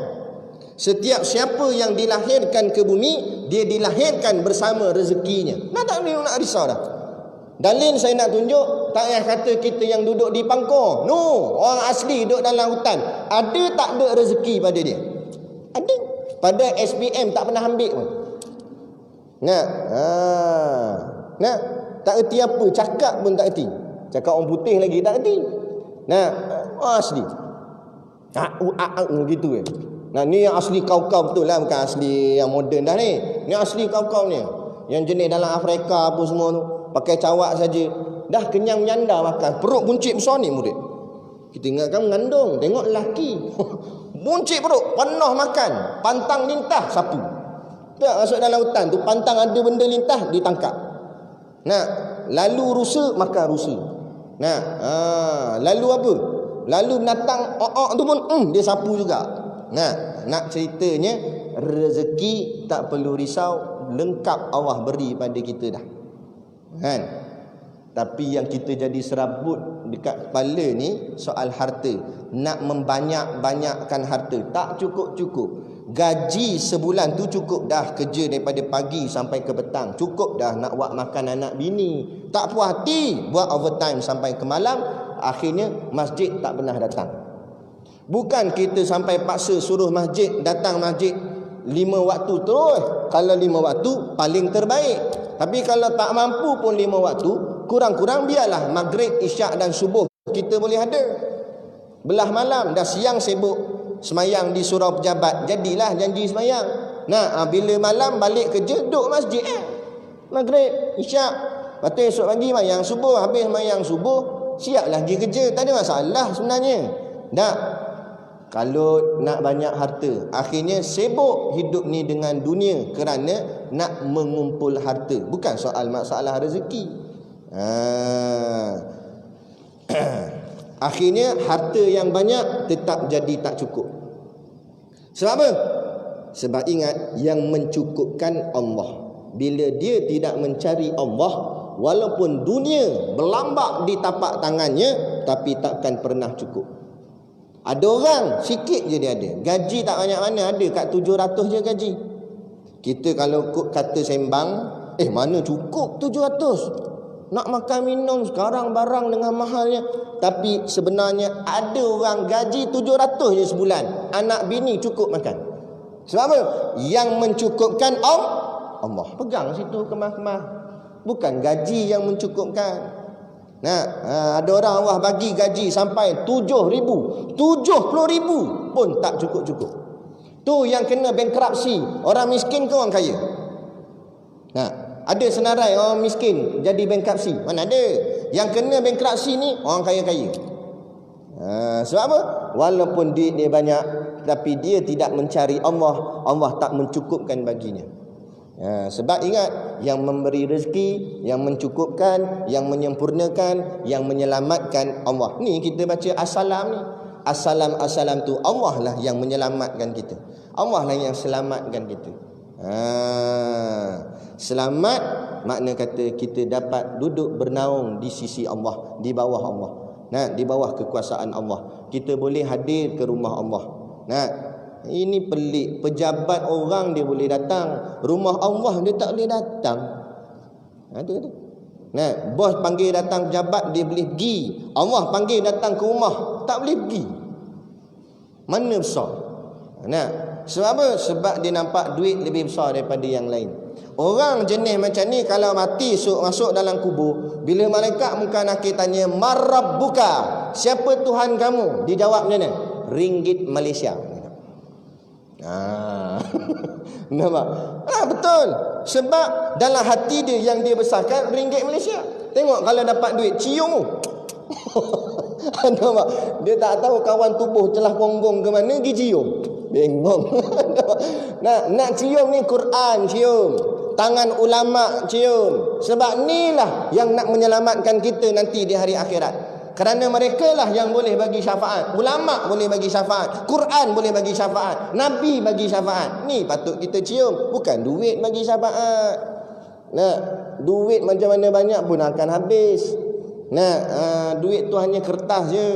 Setiap siapa yang dilahirkan ke bumi, dia dilahirkan bersama rezekinya. Tak boleh nak risau dah. Dalil saya nak tunjuk, tak payah kata kita yang duduk di pangkor. No, orang asli duduk dalam hutan. Ada tak ada rezeki pada dia? Ada. Pada SPM tak pernah ambil pun. Nah, tak erti apa, cakap pun tak erti. Cakap orang putih lagi tak erti. Asli. Gitu kan. Ni yang asli kau-kau betul lah, bukan asli yang moden dah ni. Ni asli kau-kau ni. Yang jenis dalam Afrika apa semua tu, pakai cawak saja. Dah kenyang menyanda makan, perut buncit besar ni murid. Kita ingatkan mengandung, tengok lelaki. Buncit perut, penuh makan, pantang lintah sapu. Tak masuk dalam hutan tu, pantang ada benda lintah ditangkap. Lalu rusa makan rusa. Lalu apa? Lalu binatang tu pun dia sapu juga. Nak ceritanya rezeki tak perlu risau, lengkap Allah beri pada kita dah. Kan? Tapi yang kita jadi serabut dekat kepala ni soal harta. Nak membanyak-banyakkan harta, tak cukup-cukup. Gaji sebulan tu cukup dah kerja daripada pagi sampai ke petang. Cukup dah nak buat makan anak bini. Tak puas hati buat overtime sampai ke malam. Akhirnya masjid tak pernah datang. Bukan kita sampai paksa suruh masjid, datang masjid 5 waktu terus. Kalau 5 waktu paling terbaik. Tapi kalau tak mampu pun 5 waktu, kurang-kurang biarlah maghrib, isyak dan subuh kita boleh ada. Belah malam dah siang sibuk semayang di surau pejabat, jadilah janji semayang. Bila malam balik kerja duduk masjid maghrib, isyak. Lepas tu esok pagi semayang subuh. Habis semayang subuh siap lagi kerja. Tak ada masalah sebenarnya. Kalau nak banyak harta, akhirnya sibuk hidup ni dengan dunia kerana nak mengumpul harta. Bukan soal masalah rezeki. Akhirnya harta yang banyak tetap jadi tak cukup. Sebab apa? Sebab ingat yang mencukupkan Allah. Bila dia tidak mencari Allah, walaupun dunia berlambak di tapak tangannya, tapi takkan pernah cukup. Ada orang sikit je dia ada, gaji tak banyak mana, ada kat 700 je gaji. Kita kalau kata sembang, mana cukup 700? Nak makan minum sekarang barang dengan mahalnya. Tapi sebenarnya ada orang gaji 700 je sebulan, anak bini cukup makan. Sebab apa? Yang mencukupkan Allah. Pegang situ kemah-kemah. Bukan gaji yang mencukupkan. Ada orang Allah bagi gaji sampai 7,000, 70,000 pun tak cukup-cukup. Tu yang kena bankrupsi. Orang miskin ke orang kaya? Ada senarai orang miskin jadi bankrupsi? Mana ada? Yang kena bankrupsi ni orang kaya-kaya. Sebab apa? Walaupun duit dia banyak, tapi dia tidak mencari Allah, Allah tak mencukupkan baginya. Sebab ingat, yang memberi rezeki, yang mencukupkan, yang menyempurnakan, yang menyelamatkan Allah. Ni kita baca assalam ni. Assalam tu Allah lah yang menyelamatkan kita. Allah lah yang selamatkan kita. Selamat makna kata kita dapat duduk bernaung di sisi Allah, di bawah Allah. Di bawah kekuasaan Allah. Kita boleh hadir ke rumah Allah. Ini pelik. Pejabat orang dia boleh datang, rumah Allah dia tak boleh datang. Tu. Nah, bos panggil datang pejabat dia boleh pergi. Allah panggil datang ke rumah tak boleh pergi. Mana besar? Nah, sebab apa? Sebab dia nampak duit lebih besar daripada yang lain. Orang jenis macam ni kalau mati masuk dalam kubur, bila malaikat muka nakir tanya, "Marabbuka?" Siapa Tuhan kamu? Dia jawab macam mana? Ringgit Malaysia. Nampak? Betul. Sebab dalam hati dia yang dia besarkan ringgit Malaysia. Tengok kalau dapat duit cium. Nampak? Dia tak tahu kawan tubuh celah punggung ke mana pergi cium. Bengong. Nak cium ni Quran cium. Tangan ulama cium. Sebab inilah yang nak menyelamatkan kita nanti di hari akhirat. Kerana mereka lah yang boleh bagi syafaat. Ulama boleh bagi syafaat. Quran boleh bagi syafaat. Nabi bagi syafaat. Ni patut kita cium. Bukan duit bagi syafaat. Nah, duit macam mana banyak pun akan habis. Nah, duit tu hanya kertas je.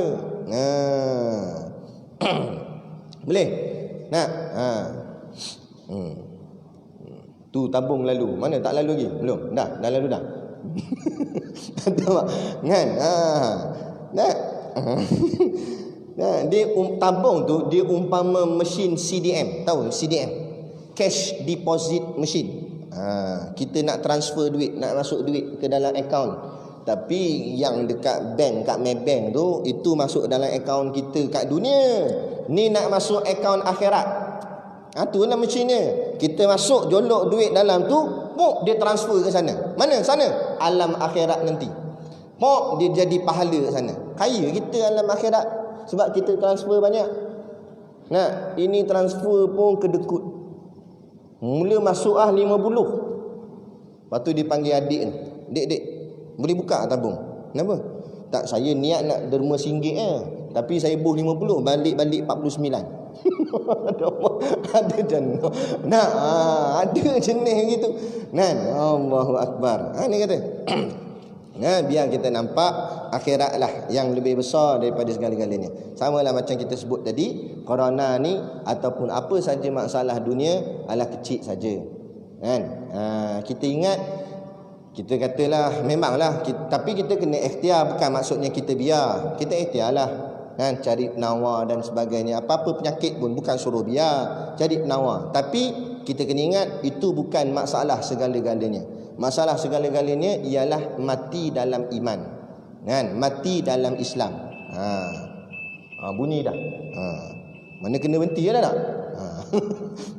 Boleh? Nah, tu tabung lalu. Mana tak lalu lagi? Belum. Dah lalu dah. Tahu kan? Nah, dia tabung tu dia umpama mesin CDM. Tahu CDM? Cash deposit machine. Kita nak transfer duit, nak masuk duit ke dalam akaun. Tapi yang dekat bank, kat Maybank tu, itu masuk dalam akaun kita kat dunia. Ni nak masuk akaun akhirat. Tu lah mesinnya. Kita masuk jolok duit dalam tu, pok dia transfer ke sana. Mana? Sana. Alam akhirat nanti. Pok dia jadi pahala ke sana. Kaya kita alam akhirat sebab kita transfer banyak. Nah, ini transfer pun kedekut. Mula masuk 50. Lepas tu dipanggil adik ni. Dek, boleh buka tabung? Kenapa? Tak, saya niat nak derma RM1 tapi saya buh 50, balik 49. Ada jenis. Nah, ada jenis gitu. Nah, Allahu Akbar. Ni kata. Nah, biar kita nampak akhirat lah yang lebih besar daripada segala-galanya. Sama lah macam kita sebut tadi, corona ni ataupun apa saja masalah dunia adalah kecil saja. Kan? Kita ingat, kita katalah memanglah tapi kita kena ikhtiar, bukan maksudnya kita biar. Kita ikhtiarlah kan, cari penawar dan sebagainya. Apa-apa penyakit pun bukan suruh biar, cari penawar. Tapi kita kena ingat itu bukan masalah segala-galanya. Masalah segala-galanya ialah mati dalam iman. Kan? Mati dalam Islam. Bunyi dah. Mana kena berhenti dah tak?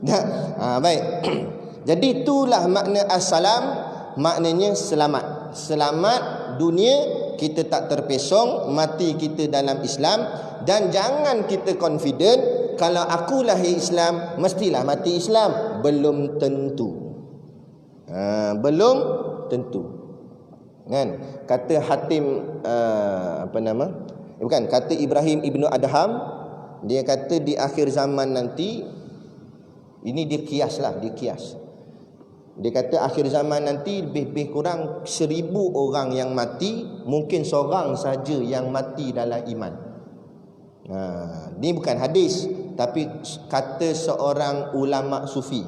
Dah. Baik. Jadi itulah makna as-salam, maknanya selamat. Selamat dunia, kita tak terpesong, mati kita dalam Islam. Dan jangan kita confident kalau aku lahir Islam mestilah mati Islam. Belum tentu. Belum tentu. Kan? Kata Hatim kata Ibrahim Ibnu Adham, dia kata di akhir zaman nanti, ini dia kias. Dia kata akhir zaman nanti lebih kurang 1000 orang yang mati, mungkin seorang saja yang mati dalam iman. Ini bukan hadis, tapi kata seorang ulama sufi,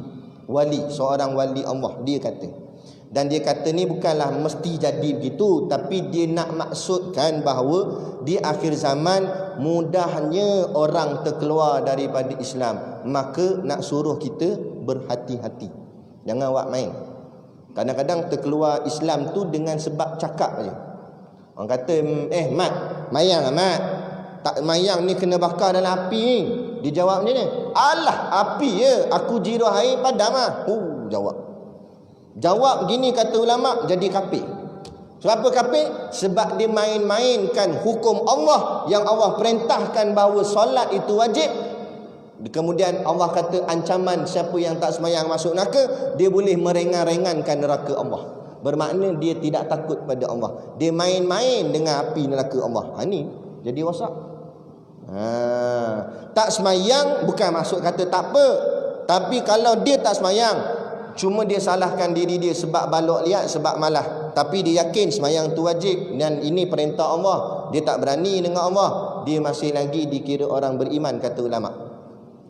wali, seorang wali Allah, dia kata. Dan dia kata ni bukanlah mesti jadi begitu, tapi dia nak maksudkan bahawa di akhir zaman mudahnya orang terkeluar daripada Islam. Maka nak suruh kita berhati-hati. Jangan buat main. Kadang-kadang terkeluar Islam tu dengan sebab cakap aja. Orang kata, Mat, mayang Mat. Tak mayang ni kena bakar dalam api ni. Dia jawab macam ni. Alah, api je. Aku jiruh air padam lah. Jawab gini kata ulama, jadi kafir. Sebab apa kafir? Sebab dia main-mainkan hukum Allah yang Allah perintahkan bahawa solat itu wajib. Kemudian Allah kata ancaman siapa yang tak semayang masuk neraka, dia boleh meringan-ringankan neraka Allah. Bermakna dia tidak takut pada Allah. Dia main-main dengan api neraka Allah. Ini jadi rosak. Tak semayang bukan maksud kata tak apa. Tapi kalau dia tak semayang, cuma dia salahkan diri dia sebab balok liat, sebab malah. Tapi dia yakin semayang tu wajib dan ini perintah Allah. Dia tak berani dengan Allah, dia masih lagi dikira orang beriman, kata ulama.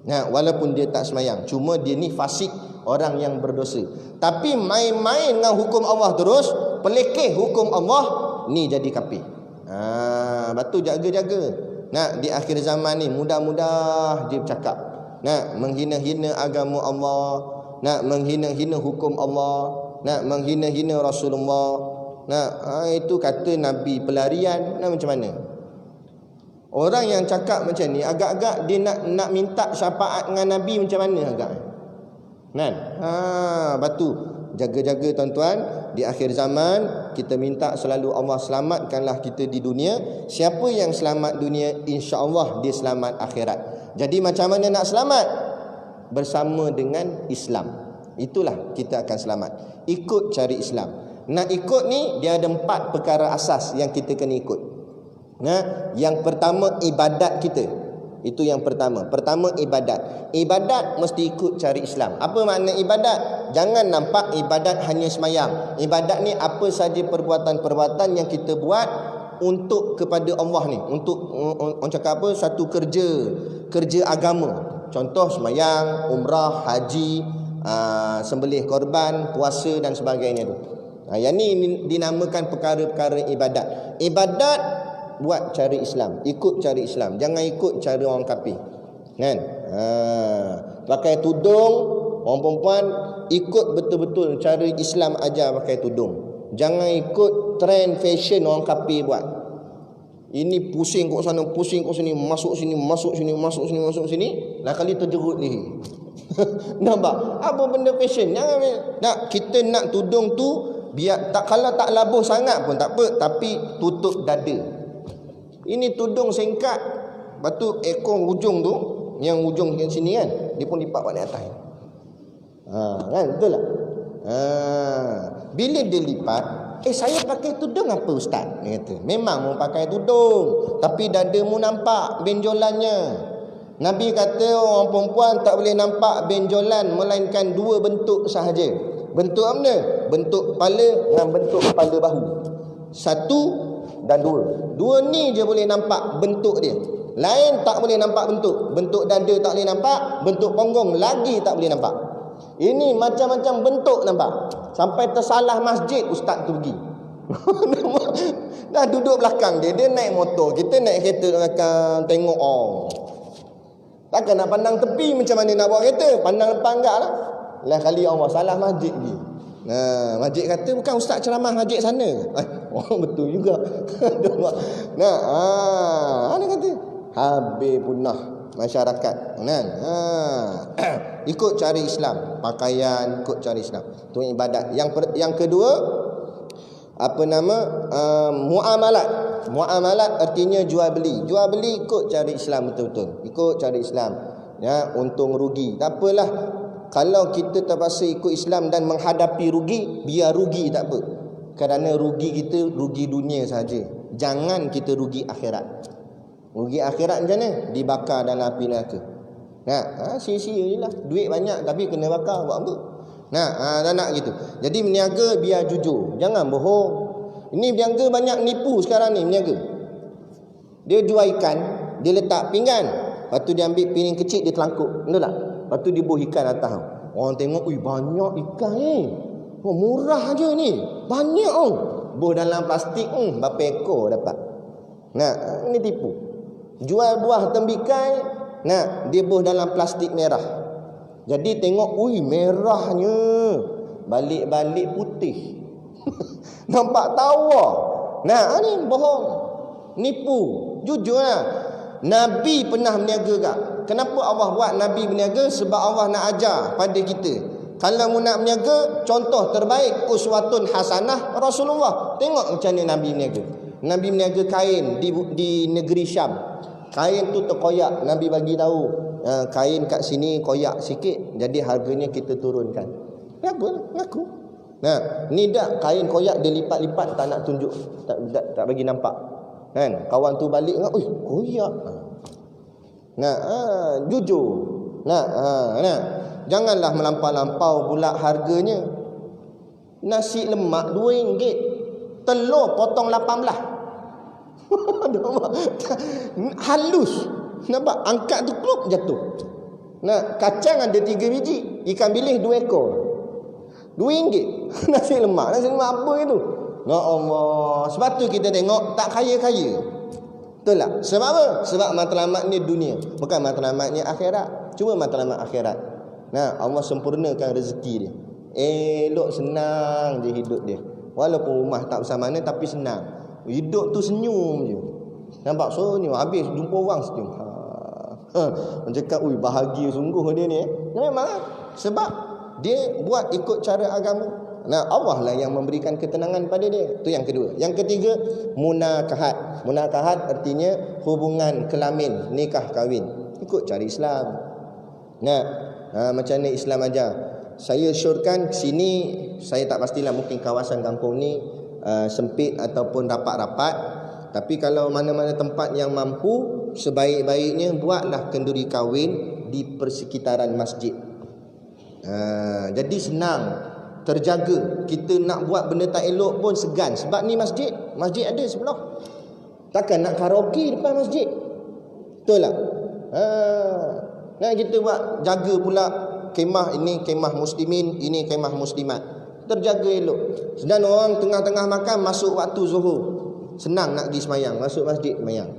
Walaupun dia tak semayang, cuma dia ni fasik, orang yang berdosa. Tapi main-main dengan hukum Allah terus, pelekeh hukum Allah, ni jadi kafir. Batu jaga-jaga. Nak di akhir zaman ni mudah-mudah dia bercakap. Nak menghina-hina agama Allah, nak menghina-hina hukum Allah, nak menghina-hina Rasulullah. Nak itu kata Nabi pelarian. Nak macam mana? Orang yang cakap macam ni agak-agak dia nak minta syafaat dengan Nabi macam mana agak? Kan? Batu jaga-jaga tuan-tuan. Di akhir zaman kita minta selalu Allah selamatkanlah kita di dunia. Siapa yang selamat dunia, insya-Allah dia selamat akhirat. Jadi macam mana nak selamat? Bersama dengan Islam. Itulah kita akan selamat. Ikut cari Islam. Nak ikut ni dia ada 4 perkara asas yang kita kena ikut. Yang pertama ibadat kita. Itu yang pertama. Pertama ibadat. Ibadat mesti ikut cari Islam. Apa makna ibadat? Jangan nampak ibadat hanya semayang. Ibadat ni apa saja perbuatan-perbuatan yang kita buat untuk kepada Allah ni. Untuk orang cakap apa? Satu kerja agama. Contoh semayang, umrah, haji, sembelih korban, puasa dan sebagainya tu. Yang ni dinamakan perkara-perkara ibadat. Ibadat buat cari Islam, ikut cari Islam, jangan ikut cara orang kafir. Kan? Pakai tudung, orang perempuan ikut betul-betul cara Islam ajar pakai tudung. Jangan ikut trend fashion orang kafir buat. Ini pusing kat sana, pusing kat sini, masuk sini, masuk sini, masuk sini, masuk sini. Lah kali terjerut ni. Nampak? Apa benda fashion? Jangan kita nak tudung tu biar tak, kalau tak labuh sangat pun tak apa, tapi tutup dada. Ini tudung singkat, batu ekor ujung tu, yang ujung yang sini kan, dia pun lipat balik atas. Kan betul tak? Bila dia lipat, saya pakai tudung apa ustaz? Dia kata, memang mau pakai tudung, tapi dadamu nampak benjolannya. Nabi kata orang perempuan tak boleh nampak benjolan melainkan 2 bentuk sahaja. Bentuk apa? Bentuk kepala dengan bentuk kepala bahu. 1 dan 2. 2 ni je boleh nampak bentuk dia. Lain tak boleh nampak bentuk. Bentuk dada tak boleh nampak, bentuk punggung lagi tak boleh nampak. Ini macam-macam bentuk nampak. Sampai tersalah masjid ustaz tu pergi. Dah duduk belakang dia naik motor, kita naik kereta belakang, tengok takkan nak pandang tepi macam mana nak bawa kereta, pandang depan enggak lah. Lah kali Allah salah masjid pergi. Masjid kata bukan ustaz ceramah masjid sana. Betul juga. Ana kata habis punah masyarakat. Ikut cari Islam, pakaian ikut cari Islam. Itu ibadat. Yang kedua apa nama? Muamalat. Muamalat artinya jual beli. Jual beli ikut cari Islam betul-betul. Ikut cari Islam. Ya, untung rugi. Tak apalah. Kalau kita terpaksa ikut Islam dan menghadapi rugi, biar rugi tak apa. Kerana rugi kita rugi dunia saja. Jangan kita rugi akhirat. Rugi akhirat macam mana? Dibakar dalam api neraka. Sia-sia je lah. Duit banyak tapi kena bakar, buat apa? Tak nak gitu. Jadi meniaga biar jujur, jangan bohong. Ini berniaga banyak nipu sekarang ni berniaga. Dia jual ikan, dia letak pinggan, lepas tu dia ambil piring kecil, dia telangkup. Betul tak? Lepas tu dia buh ikan atas. Orang tengok, banyak ikan ni. Murah je ni. Banyak buh dalam plastik, berapa ekor dapat. Ini tipu. Jual buah tembikai, dia buh dalam plastik merah. Jadi tengok, merahnya. Balik-balik putih. Nampak tawa. Ni bohong. Nipu. Jujur lah. Nabi pernah berniaga tak? Kenapa Allah buat Nabi berniaga? Sebab Allah nak ajar pada kita. Kalau mu nak berniaga, contoh terbaik uswatun hasanah Rasulullah. Tengok macam mana Nabi berniaga. Nabi berniaga kain di negeri Syam. Kain tu terkoyak, Nabi bagi tahu, kain kat sini koyak sikit, jadi harganya kita turunkan. Apa? Ngaku. Ni dah kain koyak dia lipat-lipat, tak nak tunjuk, tak bagi nampak. Kan? Kawan tu balik, koyak. Jujur. Janganlah melampau-lampau pula harganya. Nasi lemak RM2, telur potong 18. Halus. Nampak? Angkat tu kluk jatuh. Kacang ada 3 biji, ikan bilis 2 ekor. RM2. Nasi lemak apa itu? Ya Allah. Sebab tu kita tengok tak kaya-kaya. Betul tak? Sebab apa? Sebab matlamat ni dunia, bukan matlamatnya akhirat. Cuma matlamat akhirat. Nah, Allah sempurnakan rezeki dia. Elok senang je hidup dia. Walaupun rumah tak besar mana tapi senang. Hidup tu senyum je. Nampak senyum, habis jumpa orang senyum. Orang cakap, ui bahagia sungguh dia ni. Memang lah. Sebab dia buat ikut cara agama. Nah, Allah lah yang memberikan ketenangan pada dia. Itu yang kedua. Yang ketiga, munakahat. Munakahat artinya hubungan kelamin, nikah kahwin. Ikut cara Islam. Nah, macam mana Islam ajar. Saya syorkan sini, saya tak pastilah, mungkin kawasan kampung ni sempit ataupun rapat-rapat. Tapi kalau mana-mana tempat yang mampu, sebaik-baiknya buatlah kenduri kahwin di persekitaran masjid. Jadi senang, terjaga. Kita nak buat benda tak elok pun segan. Sebab ni masjid. Masjid ada sebelah. Takkan nak karaoke depan masjid. Betul tak? Nah, kita buat, jaga pula kemah ini kemah muslimin, ini kemah muslimat. Terjaga elok. Dan orang tengah-tengah makan masuk waktu zuhur. Senang nak pergi semayang, masuk masjid semayang.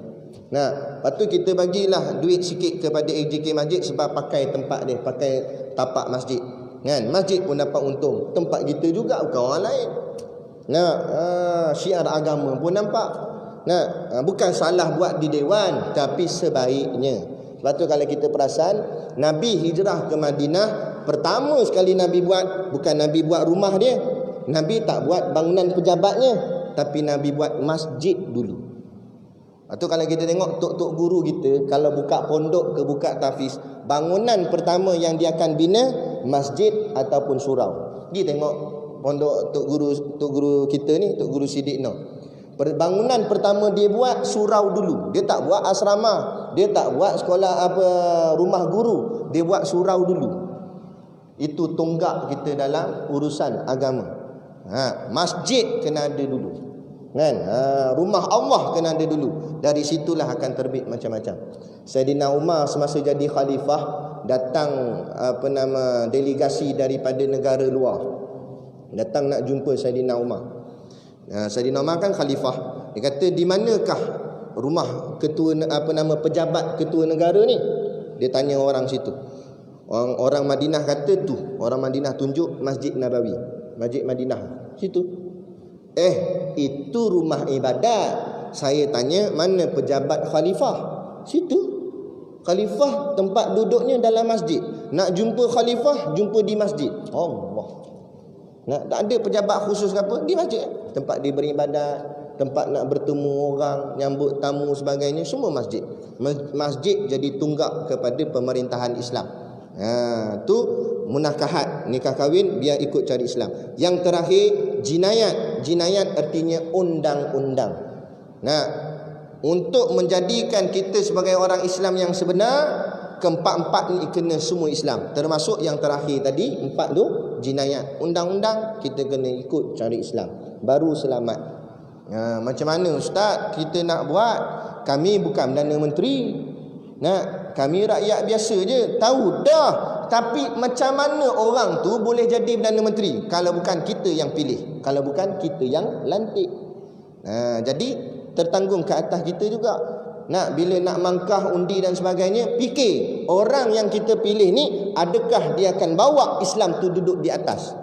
Nah, lepas tu kita bagilah duit sikit kepada AJK masjid sebab pakai tempat dia, pakai tapak masjid. Kan? Masjid pun dapat untung. Tempat kita juga, bukan orang lain. Nah, syiar agama pun nampak. Nah, bukan salah buat di dewan, tapi sebaiknya. Sebab tu kalau kita perasan, Nabi hijrah ke Madinah, pertama sekali Nabi buat, bukan Nabi buat rumah dia. Nabi tak buat bangunan pejabatnya, tapi Nabi buat masjid dulu. Lepas tu kalau kita tengok tok-tok guru kita, kalau buka pondok ke buka tahfiz, bangunan pertama yang dia akan bina masjid ataupun surau. Dia tengok pondok tok guru kita ni, tok guru Siddiq Noh. Bangunan pertama dia buat surau dulu. Dia tak buat asrama, dia tak buat sekolah rumah guru, dia buat surau dulu. Itu tonggak kita dalam urusan agama. Masjid kena ada dulu. Kan? Rumah Allah kena ada dulu. Dari situlah akan terbit macam-macam. Saidina Umar semasa jadi khalifah, datang delegasi daripada negara luar. Datang nak jumpa Saidina Umar. Saidina Umar kan khalifah. Dia kata, di manakah rumah ketua pejabat ketua negara ni? Dia tanya orang situ. Orang Madinah kata tu. Orang Madinah tunjuk Masjid Nabawi, Masjid Madinah situ. Itu rumah ibadat. Saya tanya, mana pejabat khalifah? Situ. Khalifah tempat duduknya dalam masjid. Nak jumpa khalifah, jumpa di masjid. Allah. Tak ada pejabat khusus ke apa? Di masjid. Tempat dia beribadat, tempat nak bertemu orang, nyambut tamu sebagainya, semua masjid. Masjid jadi tunggak kepada pemerintahan Islam. Tu munakahat, nikah kahwin biar ikut cara Islam. Yang terakhir, jinayat. Jinayat artinya undang-undang. Nah, untuk menjadikan kita sebagai orang Islam yang sebenar, keempat-empat ni kena semua Islam. Termasuk yang terakhir tadi, 4 tu jinayat. Undang-undang kita kena ikut cara Islam, baru selamat. Macam mana ustaz kita nak buat? Kami bukan Perdana Menteri. Kami rakyat biasa je. Tahu dah. Tapi macam mana orang tu boleh jadi Perdana Menteri kalau bukan kita yang pilih, kalau bukan kita yang lantik? Jadi tertanggung ke atas kita juga. Bila nak mangkah undi dan sebagainya, fikir orang yang kita pilih ni, adakah dia akan bawa Islam tu duduk di atas?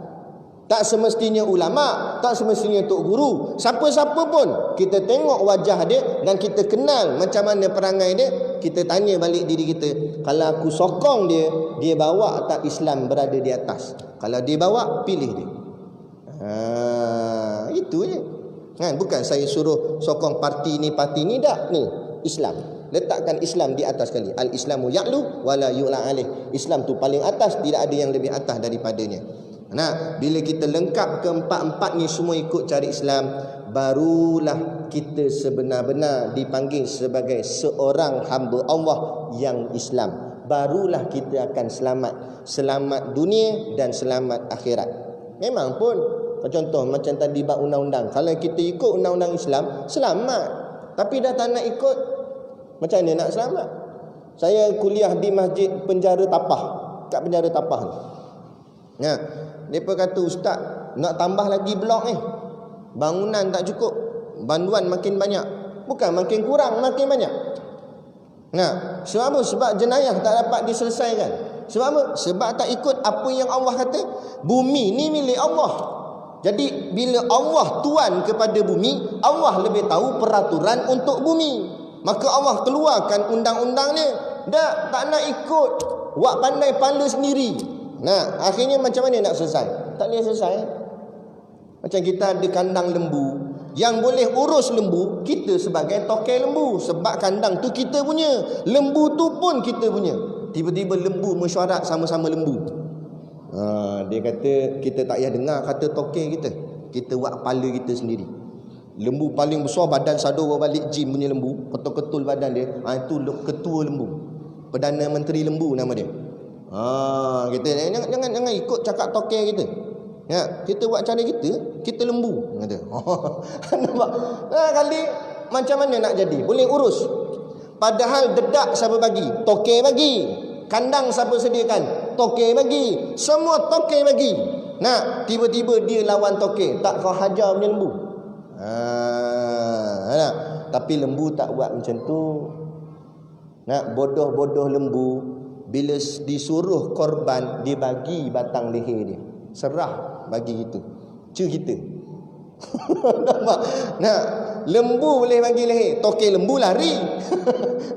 Tak semestinya ulama, tak semestinya tok guru, siapa-siapa pun kita tengok wajah dia dan kita kenal macam mana perangai dia, kita tanya balik diri kita, kalau aku sokong dia, dia bawa tak Islam berada di atas? Kalau dia bawa, pilih dia. Itu je. Bukan saya suruh sokong parti ni tak, ni Islam. Letakkan Islam di atas sekali. Al-Islamu ya'lu wala yu'la alaih. Islam tu paling atas, tidak ada yang lebih atas daripadanya. Bila kita lengkap keempat-empat ni semua ikut cara Islam, barulah kita sebenar-benar dipanggil sebagai seorang hamba Allah yang Islam. Barulah kita akan selamat. Selamat dunia dan selamat akhirat. Memang pun, contoh macam tadi bab undang-undang, kalau kita ikut undang-undang Islam, selamat. Tapi dah tak nak ikut, macam mana nak selamat? Saya kuliah di masjid penjara Tapah, kat penjara Tapah ni. Mereka kata, ustaz nak tambah lagi blok ni. Bangunan tak cukup, banduan makin banyak. Bukan makin kurang, makin banyak. Nah, sebab apa? Sebab jenayah tak dapat diselesaikan. Sebab apa? Sebab tak ikut apa yang Allah kata. Bumi ni milik Allah. Jadi bila Allah tuan kepada bumi, Allah lebih tahu peraturan untuk bumi. Maka Allah keluarkan undang-undang dia. Tak nak ikut. Wak pandai pala sendiri. Nah, akhirnya macam mana nak selesai? Tak boleh selesai. Macam kita ada kandang lembu. Yang boleh urus lembu, kita sebagai tokel lembu. Sebab kandang tu kita punya. Lembu tu pun kita punya. Tiba-tiba lembu mesyuarat sama-sama lembu. Dia kata, kita tak payah dengar kata tokel kita. Kita buat kepala kita sendiri. Lembu paling besar, badan sado balik gym punya lembu. Ketul-ketul badan dia. Itu ketua lembu. Perdana Menteri lembu nama dia. Kita jangan ikut cakap tokel kita. Ya, kita buat cara kita lembu kata. Nampak? Kali macam mana nak jadi? Boleh urus. Padahal dedak siapa bagi? Tokel bagi. Kandang siapa sediakan? Tokel bagi. Semua tokel bagi. Nah, tiba-tiba dia lawan tokel. Tak kau hajar punya lembu. Nah, tapi lembu tak buat macam tu. Nah, bodoh-bodoh lembu bila disuruh korban, dia bagi batang leher dia. Serah bagi itu. Kita. Nampak? Nah, lembu boleh bagi leher, tokel lembu lari.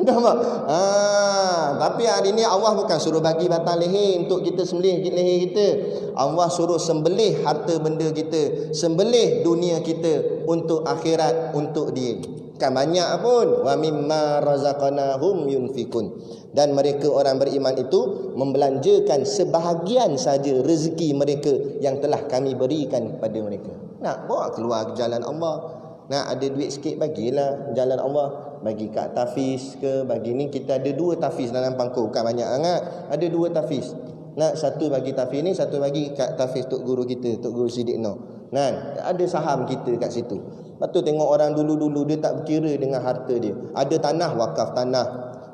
Nampak? Tapi hari ni Allah bukan suruh bagi batang leher untuk kita sembelih leher kita. Allah suruh sembelih harta benda kita, sembelih dunia kita untuk akhirat, untuk dia. Kan banyak pun. Wa mimma razaqnahum yunfikun. Dan mereka orang beriman itu membelanjakan sebahagian saja rezeki mereka yang telah kami berikan kepada mereka. Nak bawa keluar ke jalan Allah, nak ada duit sikit, bagilah jalan Allah. Bagi kat tafiz ke, bagi ni kita ada 2 tafiz dalam pangku. Bukan banyak sangat, ada 2 tafiz. Nak satu bagi tafiz ni, satu bagi kat tafiz Tok Guru kita, Tok Guru Siddiq Noh. Kan? Ada saham kita kat situ. Lepas tu tengok orang dulu-dulu dia tak berkira dengan harta dia. Ada tanah, wakaf tanah.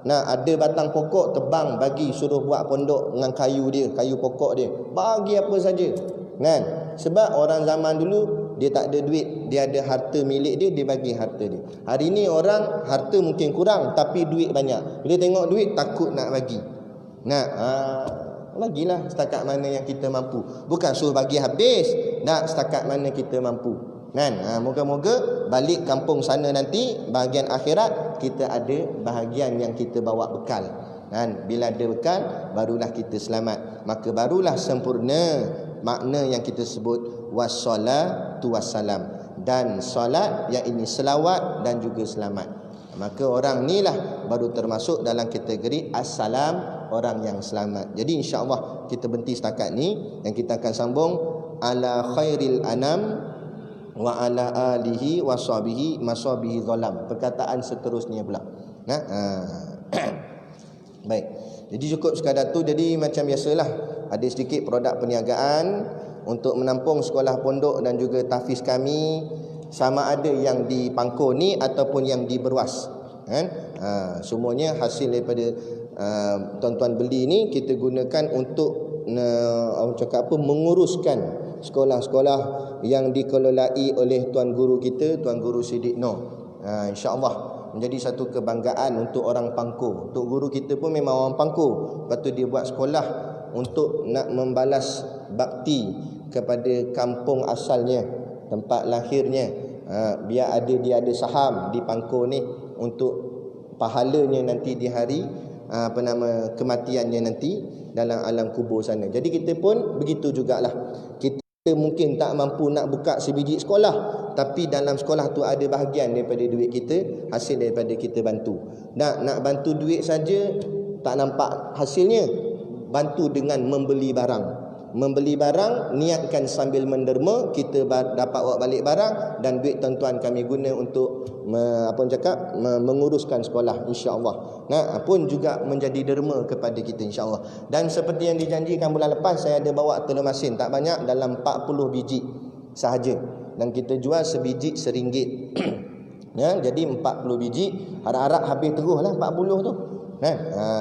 Nah, ada batang pokok, tebang, bagi, suruh buat pondok dengan kayu dia, kayu pokok dia. Bagi apa saja. Kan? Sebab orang zaman dulu dia tak ada duit, dia ada harta milik dia, dia bagi harta dia. Hari ni orang harta mungkin kurang tapi duit banyak. Bila tengok duit takut nak bagi. Nah, bagilah setakat mana yang kita mampu. Bukan suruh bagi habis, nak setakat mana kita mampu. Kan? Moga-moga balik kampung sana nanti, bahagian akhirat, kita ada bahagian yang kita bawa bekal. Kan? Bila ada bekal, barulah kita selamat. Maka barulah sempurna makna yang kita sebut wassalatu wassalam. Dan solat yang ini selawat dan juga selamat. Maka orang ni lah baru termasuk dalam kategori assalam, orang yang selamat. Jadi insya-Allah kita berhenti setakat ni, dan kita akan sambung ala khairil anam wa ala alihi wa sahbihi masabihi zalam. Perkataan seterusnya pula. Baik. Jadi cukup sekadar tu. Jadi macam biasalah, ada sedikit produk perniagaan untuk menampung sekolah pondok dan juga tafiz kami, sama ada yang di Pangkor ni ataupun yang di Berwas. Kan? Semuanya hasil daripada tuan-tuan beli ni kita gunakan untuk menguruskan sekolah-sekolah yang dikelolai oleh tuan guru kita, Tuan Guru Siddiq Noh. InsyaAllah menjadi satu kebanggaan untuk orang Pangkor. Tok guru kita pun memang orang Pangkor. Lepas tu dia buat sekolah untuk nak membalas bakti kepada kampung asalnya, tempat lahirnya. Biar dia ada saham di Pangkor ni untuk pahalanya nanti di hari kematiannya nanti dalam alam kubur sana. Jadi kita pun begitu jugalah. Kita mungkin tak mampu nak buka sebiji sekolah, tapi dalam sekolah tu ada bahagian daripada duit kita, hasil daripada kita bantu. Nak bantu duit saja tak nampak hasilnya. Bantu dengan membeli barang. Membeli barang, niatkan sambil menderma, kita dapat bawa balik barang, dan duit tuan-tuan kami guna untuk menguruskan sekolah, insya-Allah. Pun juga menjadi derma kepada kita, insya-Allah. Dan seperti yang dijanjikan bulan lepas, saya ada bawa telur masin tak banyak, dalam 40 biji sahaja, dan kita jual sebiji RM1. Ya, jadi 40 biji, harap-harap habis teruslah 40 tu.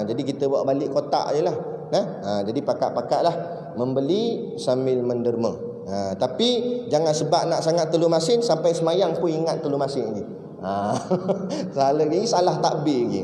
Jadi kita bawa balik kotak je lah. Jadi pakat-pakatlah membeli sambil menderma. Tapi jangan sebab nak sangat telu masin sampai semayang pun ingat telu masin lagi. Salah lagi, salah takbir lagi.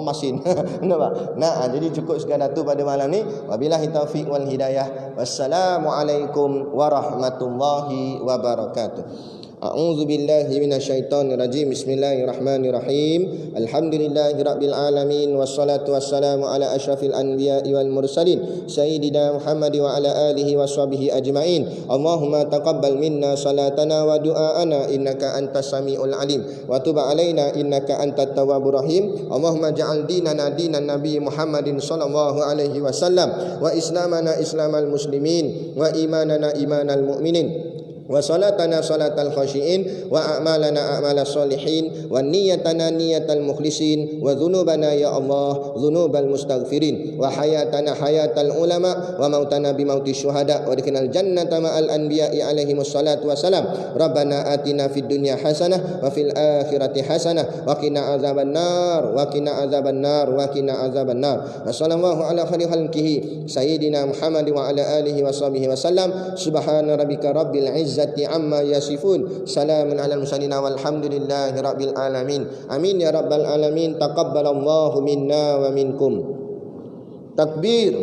Masin. Nampak? Jadi cukup sekadar tu pada malam ni. Wabillahi taufiq wal hidayah. Wassalamualaikum warahmatullahi wabarakatuh. A'udzu billahi minasyaitonir rajim. Bismillahirrahmanirrahim. Alhamdulillahirabbil alamin wassalatu wassalamu ala asyrafil anbiya'i wal mursalin sayyidina Muhammad wa ala alihi washabihi ajmain. Allahumma taqabbal minna salatana wa du'aana innaka antas samiul alim wa tub alaina innaka antat tawwabur rahim. Allahumma ja'al dinana dinan nabi Muhammadin sallallahu alaihi wasallam wa islamana islamal muslimin wa imanana imanal mu'minin wa salatana salatal khashiin wa a'malana a'malas solihin wa niyatana niyatal mukhlisin wa dhunubana ya Allah dhunubal mustaghfirin wa hayatana hayatal ulama wa mautana bimauti syuhada wa adkhilnal jannata ma'al anbiya'i alaihimus salatu wassalam. Rabbana atina fid dunya hasanah wa fil akhirati hasanah wa qina azabannar wa qina azabannar wa qina azabannar. Sallallahu ala khairi khalqihi sayyidina Muhammad wa ala alihi washabihi wasallam. Subhana rabbika rabbil izzati amma yasifun. Salamun alal mursalin walhamdulillahi rabbil alamin. Amin ya rabbal alamin. Taqabbalallahu minna wa minkum. Takbir.